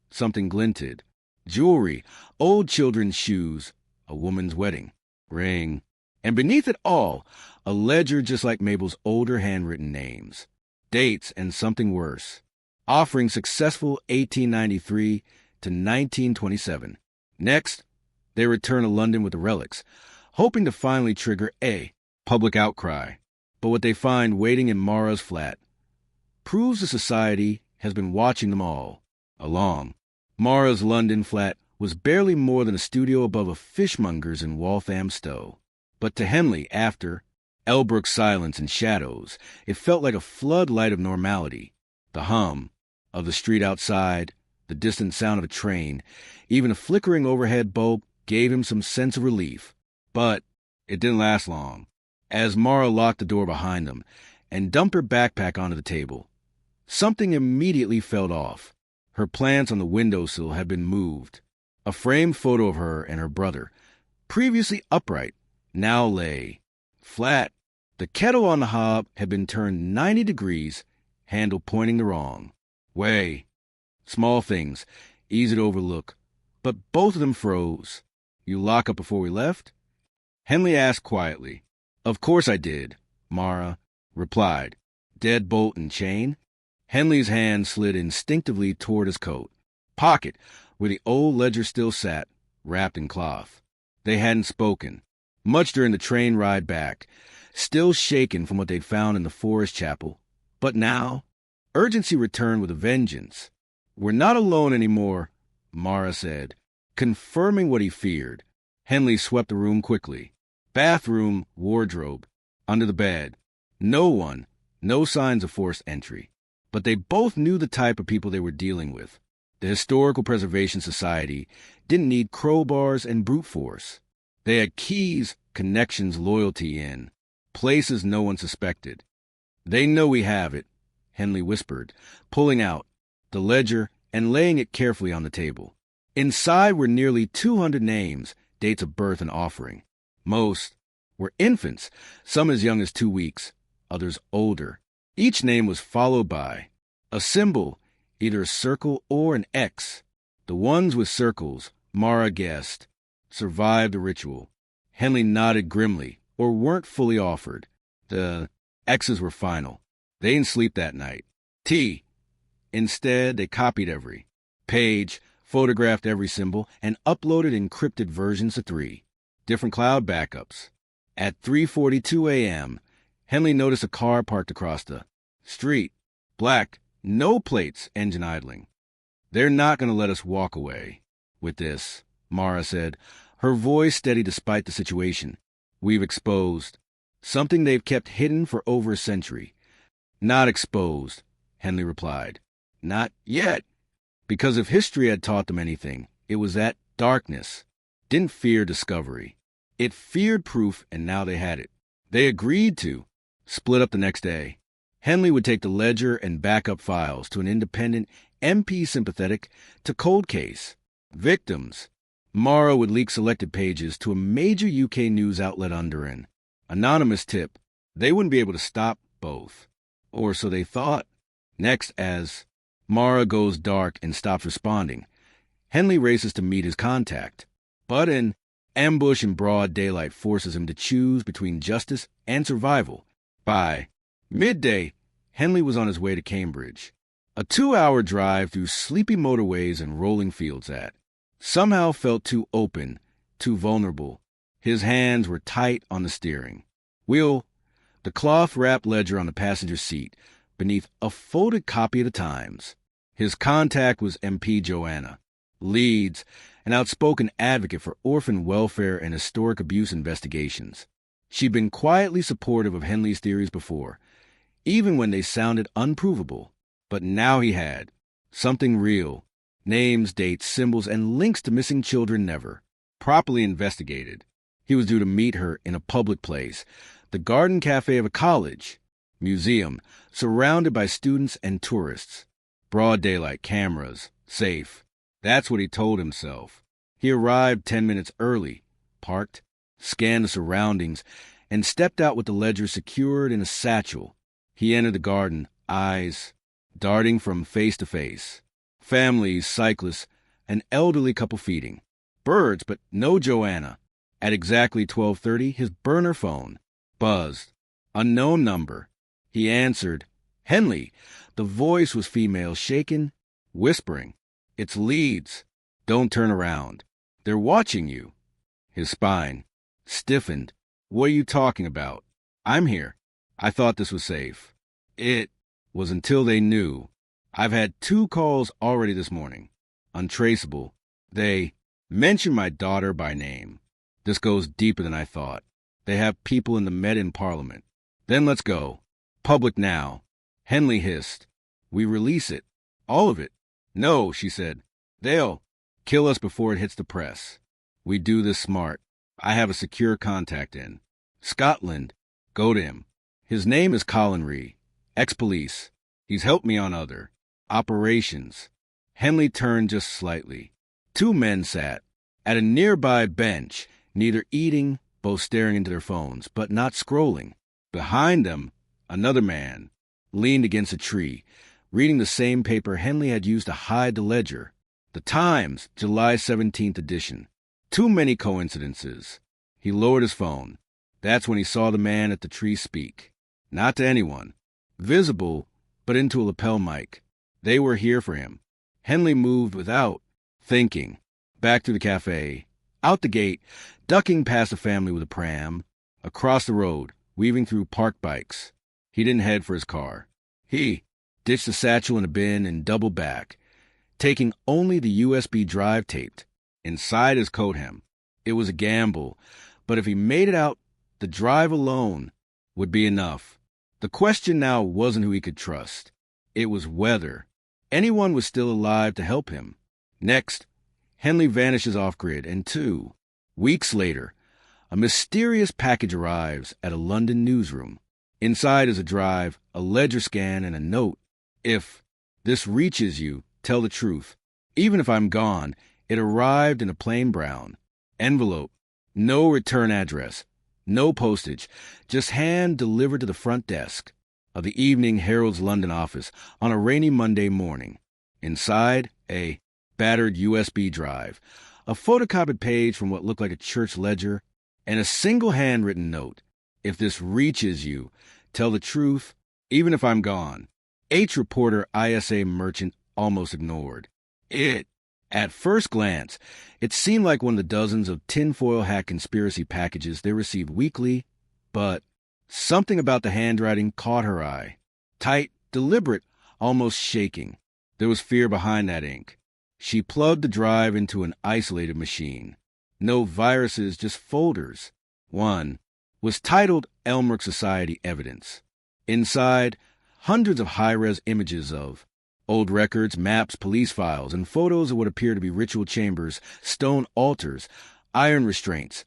something glinted. Jewelry, old children's shoes, a woman's wedding ring, and beneath it all, a ledger just like Mabel's older handwritten names, dates, and something worse, offering successful 1893 to 1927. Next, they returned to London with the relics, hoping to finally trigger a public outcry. But what they find waiting in Mara's flat proves the society has been watching them all along. Mara's London flat was barely more than a studio above a fishmonger's in Walthamstow. But to Henley, after Elbrook's silence and shadows, it felt like a floodlight of normality. The hum of the street outside, the distant sound of a train, even a flickering overhead bulb gave him some sense of relief. But it didn't last long. As Mara locked the door behind them and dumped her backpack onto the table, something immediately fell off. Her plants on the windowsill had been moved. A framed photo of her and her brother, previously upright, now lay flat. The kettle on the hob had been turned 90 degrees, handle pointing the wrong way. Small things, easy to overlook, but both of them froze. "You lock up before we left?" Henley asked quietly. "Of course I did," Mara replied. "Deadbolt and chain?" Henley's hand slid instinctively toward his coat pocket, where the old ledger still sat, wrapped in cloth. They hadn't spoken much during the train ride back, still shaken from what they'd found in the forest chapel. But now, urgency returned with a vengeance. "We're not alone anymore," Mara said, confirming what he feared. Henley swept the room quickly. Bathroom, wardrobe, under the bed. No one, no signs of forced entry. But they both knew the type of people they were dealing with. The Historical Preservation Society didn't need crowbars and brute force. They had keys, connections, loyalty in places no one suspected. They know we have it, Henley whispered, pulling out the ledger and laying it carefully on the table. Inside were nearly 200 names, dates of birth and offering. Most were infants, some as young as 2 weeks, others older. Each name was followed by a symbol, either a circle or an X. The ones with circles, Mara guessed, survived the ritual. Henley nodded grimly, or weren't fully offered. The X's were final. They didn't sleep that night. T. Instead, they copied every page, photographed every symbol, and uploaded encrypted versions of 3 different cloud backups. At 3:42 a.m., Henley noticed a car parked across the street. Black, no plates, engine idling. They're not going to let us walk away with this, Mara said, her voice steady despite the situation. We've exposed something they've kept hidden for over a century. Not exposed, Henley replied. Not yet. Because if history had taught them anything, it was that darkness didn't fear discovery. It feared proof, and now they had it. They agreed to split up the next day. Henley would take the ledger and backup files to an independent MP sympathetic to cold case victims. Mara would leak selected pages to a major UK news outlet under an anonymous tip. They wouldn't be able to stop both. Or so they thought. Next, as Mara goes dark and stops responding, Henley races to meet his contact. But an ambush in broad daylight forces him to choose between justice and survival. By midday, Henley was on his way to Cambridge. A 2-hour drive through sleepy motorways and rolling fields that somehow felt too open, too vulnerable. His hands were tight on the steering wheel, the cloth-wrapped ledger on the passenger seat, beneath a folded copy of the Times. His contact was MP Joanna Leeds, an outspoken advocate for orphan welfare and historic abuse investigations. She'd been quietly supportive of Henley's theories before, even when they sounded unprovable. But now he had something real. Names, dates, symbols, and links to missing children never properly investigated. He was due to meet her in a public place, the garden cafe of a college museum, surrounded by students and tourists. Broad daylight, cameras, safe. That's what he told himself. He arrived 10 minutes early, parked, scanned the surroundings, and stepped out with the ledger secured in a satchel. He entered the garden, eyes darting from face to face. Families, cyclists, an elderly couple feeding. Birds, but no Joanna. At exactly 12:30, his burner phone buzzed. Unknown number. He answered. Henley. The voice was female, shaken, whispering. It's Leeds. Don't turn around. They're watching you. His spine stiffened. What are you talking about? I'm here. I thought this was safe. It was until they knew. I've had 2 calls already this morning. Untraceable. They mentioned my daughter by name. This goes deeper than I thought. They have people in the Met in Parliament. Then let's go. Public now. Henley hissed. We release it. All of it. No, she said. They'll kill us before it hits the press. We do this smart. I have a secure contact in Scotland. Go to him. His name is Colin Ree, ex-police. He's helped me on other operations. Henley turned just slightly. 2 men sat at a nearby bench, neither eating, both staring into their phones, but not scrolling. Behind them, another man leaned against a tree, reading the same paper Henley had used to hide the ledger. The Times, July 17th edition. Too many coincidences. He lowered his phone. That's when he saw the man at the tree speak. Not to anyone. Visible, but into a lapel mic. They were here for him. Henley moved without thinking. Back through the cafe. Out the gate, ducking past a family with a pram. Across the road, weaving through parked bikes. He didn't head for his car. He ditched the satchel in a bin and doubled back, taking only the USB drive taped inside his coat hem. It was a gamble, but if he made it out The drive alone would be enough. The question now wasn't who he could trust. It was whether anyone was still alive to help him. Next, Henley vanishes off-grid, and 2 weeks later, a mysterious package arrives at a London newsroom. Inside is a drive, a ledger scan, and a note. If this reaches you, tell the truth. Even if I'm gone, it arrived in a plain brown envelope. No return address, no postage, just hand-delivered to the front desk of the Evening Herald's London office on a rainy Monday morning. Inside, a battered USB drive, a photocopied page from what looked like a church ledger, and a single handwritten note. If this reaches you, tell the truth, even if I'm gone. H reporter ISA merchant almost ignored. At first glance, it seemed like one of the dozens of tinfoil hat conspiracy packages they received weekly, but something about the handwriting caught her eye. Tight, deliberate, almost shaking. There was fear behind that ink. She plugged the drive into an isolated machine. No viruses, just folders. One was titled Elmrook Society Evidence. Inside, hundreds of high-res images of old records, maps, police files, and photos of what appear to be ritual chambers, stone altars, iron restraints,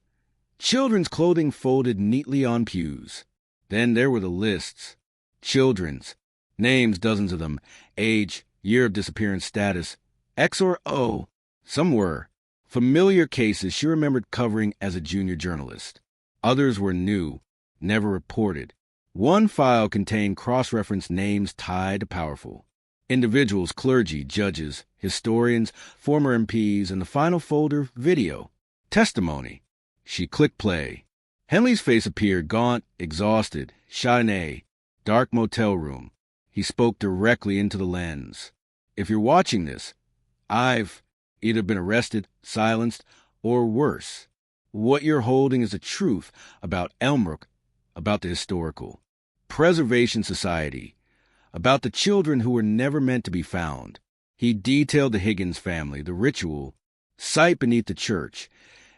children's clothing folded neatly on pews. Then there were the lists. Children's. Names, dozens of them. Age, year of disappearance status. X or O. Some were familiar cases she remembered covering as a junior journalist. Others were new, never reported. One file contained cross-referenced names tied to powerful individuals, clergy, judges, historians, former MPs, and the final folder, video. Testimony. She clicked play. Henley's face appeared, gaunt, exhausted, Chardonnay, dark motel room. He spoke directly into the lens. If you're watching this, I've either been arrested, silenced, or worse. What you're holding is the truth about Elmrook, about the historical Preservation Society, about the children who were never meant to be found. He detailed the Higgins family, the ritual, site beneath the church,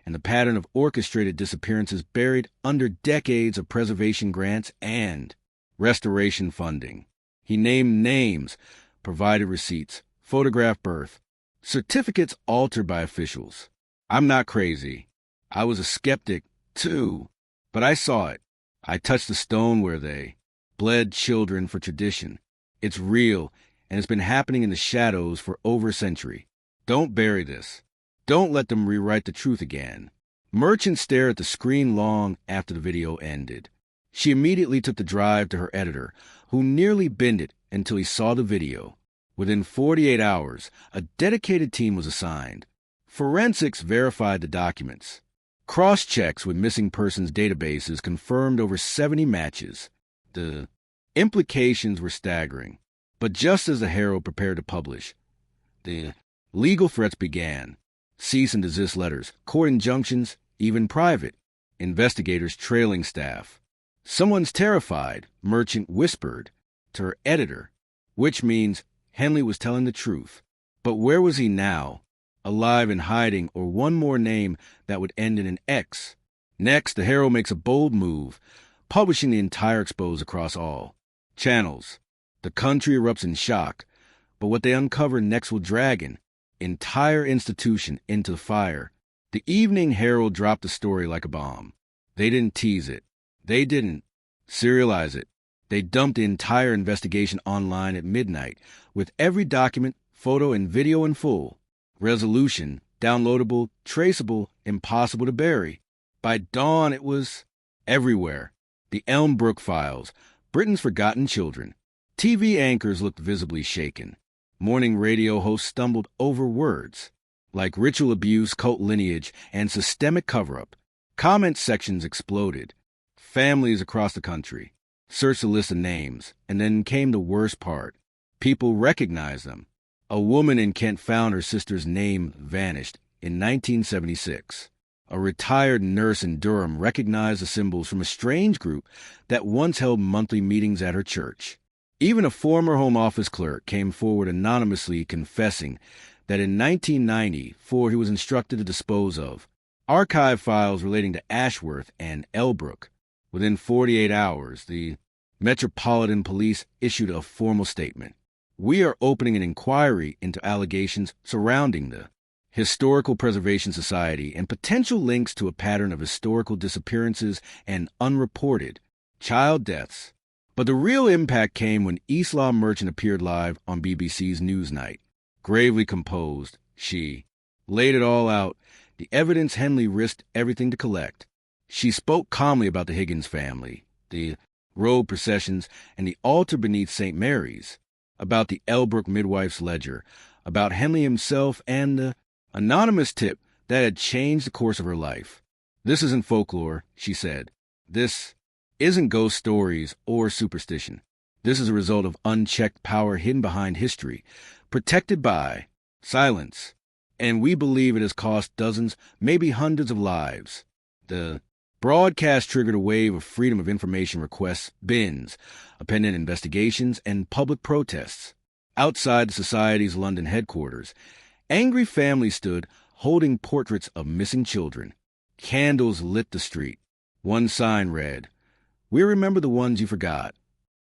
and the pattern of orchestrated disappearances buried under decades of preservation grants and restoration funding. He named names, provided receipts, photographed birth, certificates altered by officials. I'm not crazy. I was a skeptic, too, but I saw it. I touched the stone where they bled children for tradition. It's real, and it's been happening in the shadows for over a century. Don't bury this. Don't let them rewrite the truth again. Merchant stared at the screen long after the video ended. She immediately took the drive to her editor, who nearly binned it until he saw the video. Within 48 hours, a dedicated team was assigned. Forensics verified the documents. Cross-checks with missing persons databases confirmed over 70 matches. The implications were staggering. But just as the Herald prepared to publish, the legal threats began. Cease and desist letters, court injunctions, even private. Investigators trailing staff. Someone's terrified, Merchant whispered to her editor, which means Henley was telling the truth. But where was he now? Alive and hiding, or one more name that would end in an X? Next, the Herald makes a bold move, publishing the entire expose across all channels. The country erupts in shock, but what they uncover next will drag an entire institution into the fire. The Evening Herald dropped the story like a bomb. They didn't tease it. They didn't serialize it. They dumped the entire investigation online at midnight, with every document, photo, and video in full. Resolution, downloadable, traceable, impossible to bury. By dawn, it was everywhere. The Elmbrook files, Britain's forgotten children. TV anchors looked visibly shaken. Morning radio hosts stumbled over words, like ritual abuse, cult lineage, and systemic cover-up. Comment sections exploded. Families across the country searched the list of names, and then came the worst part. People recognized them. A woman in Kent found her sister's name vanished in 1976. A retired nurse in Durham recognized the symbols from a strange group that once held monthly meetings at her church. Even a former Home Office clerk came forward anonymously confessing that in 1994 he was instructed to dispose of archive files relating to Ashworth and Elbrook. Within 48 hours, the Metropolitan Police issued a formal statement. We are opening an inquiry into allegations surrounding the Historical Preservation Society and potential links to a pattern of historical disappearances and unreported child deaths. But the real impact came when Islam Merchant appeared live on BBC's Newsnight. Gravely composed, she laid it all out, the evidence Henley risked everything to collect. She spoke calmly about the Higgins family, the road processions, and the altar beneath St. Mary's, about the Elbrook midwife's ledger, about Henley himself, and the anonymous tip that had changed the course of her life. This isn't folklore, she said. This isn't ghost stories or superstition. This is a result of unchecked power hidden behind history, protected by silence. And we believe it has cost dozens, maybe hundreds of lives. The broadcast triggered a wave of freedom of information requests, bins, appendant investigations, and public protests. Outside the Society's London headquarters, angry families stood holding portraits of missing children. Candles lit the street. One sign read, "We remember the ones you forgot."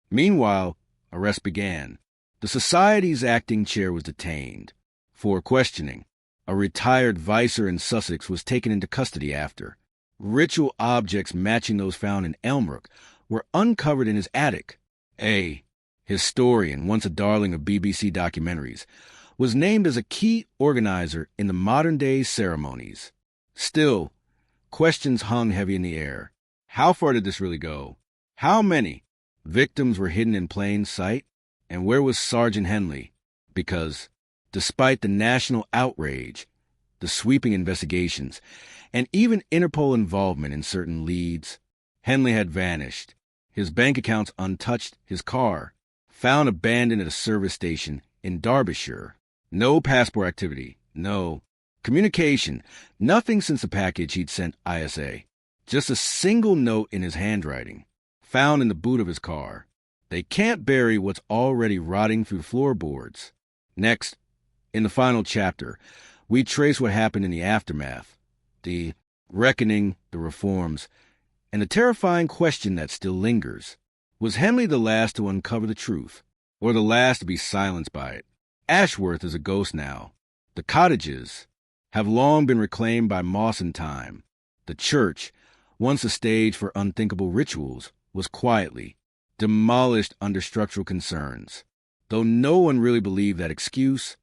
Meanwhile, arrests began. The Society's acting chair was detained for questioning. A retired vicar in Sussex was taken into custody after. Ritual objects matching those found in Elmbrook were uncovered in his attic. A historian, once a darling of BBC documentaries, was named as a key organizer in the modern-day ceremonies. Still, questions hung heavy in the air. How far did this really go? How many victims were hidden in plain sight? And where was Sergeant Henley? Because, despite the national outrage, the sweeping investigations, and even Interpol involvement in certain leads, Henley had vanished. His bank accounts untouched, his car found abandoned at a service station in Derbyshire. No passport activity, no communication, nothing since the package he'd sent ISA. Just a single note in his handwriting, found in the boot of his car. They can't bury what's already rotting through floorboards. Next, in the final chapter, we trace what happened in the aftermath, the reckoning, the reforms, and the terrifying question that still lingers. Was Henley the last to uncover the truth, or the last to be silenced by it? Ashworth is a ghost now. The cottages have long been reclaimed by moss and time. The church, once a stage for unthinkable rituals, was quietly demolished under structural concerns. Though no one really believed that excuse,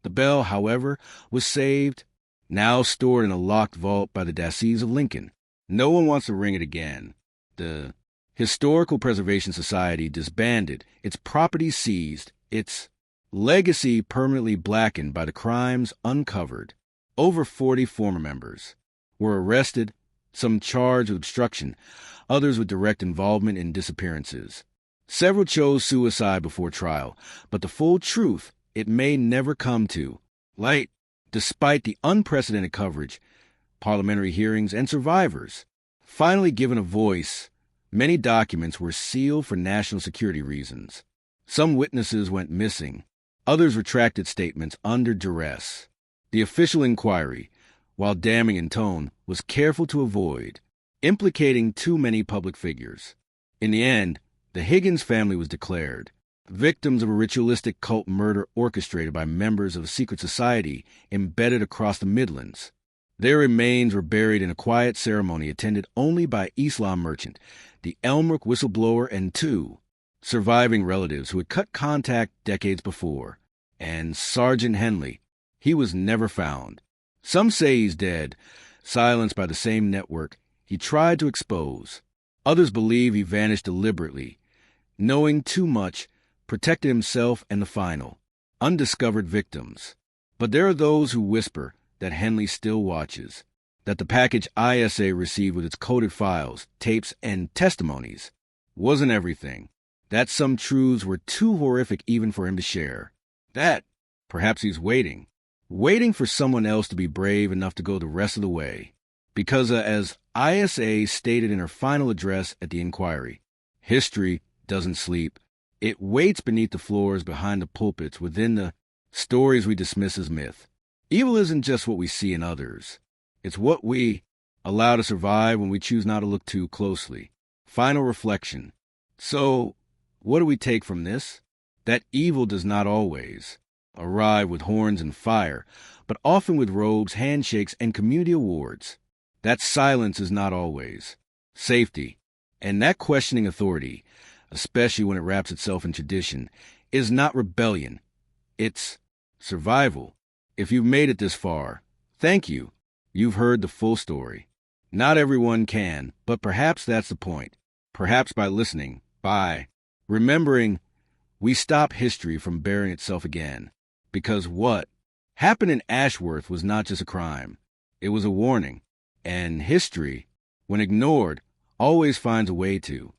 the bell, however, was saved, now stored in a locked vault by the Dasees of Lincoln. No one wants to ring it again. The Historical Preservation Society disbanded, its property seized, its legacy permanently blackened by the crimes uncovered. Over 40 former members were arrested, some charged with obstruction, others with direct involvement in disappearances. Several chose suicide before trial, but the full truth it may never come to light, despite the unprecedented coverage, parliamentary hearings, and survivors. Finally given a voice, many documents were sealed for national security reasons. Some witnesses went missing. Others retracted statements under duress. The official inquiry, while damning in tone, was careful to avoid implicating too many public figures. In the end, the Higgins family was declared victims of a ritualistic cult murder orchestrated by members of a secret society embedded across the Midlands. Their remains were buried in a quiet ceremony attended only by Islam Merchant, the Elmbrook whistleblower, and 2 surviving relatives who had cut contact decades before. And Sergeant Henley, he was never found. Some say he's dead, silenced by the same network he tried to expose. Others believe he vanished deliberately, knowing too much, protected himself and the final, undiscovered victims. But there are those who whisper that Henley still watches, that the package ISA received with its coded files, tapes, and testimonies wasn't everything, that some truths were too horrific even for him to share, that perhaps he's waiting for someone else to be brave enough to go the rest of the way. Because as ISA stated in her final address at the inquiry, history doesn't sleep. It waits beneath the floors, behind the pulpits, within the stories we dismiss as myth. Evil isn't just what we see in others. It's what we allow to survive when we choose not to look too closely. Final reflection. So, what do we take from this? That evil does not always arrive with horns and fire, but often with robes, handshakes, and community awards. That silence is not always safety. And that questioning authority, especially when it wraps itself in tradition, is not rebellion. It's survival. If you've made it this far, thank you. You've heard the full story. Not everyone can, but perhaps that's the point. Perhaps by listening, by remembering, we stop history from burying itself again. Because what happened in Ashworth was not just a crime. It was a warning. And history, when ignored, always finds a way to.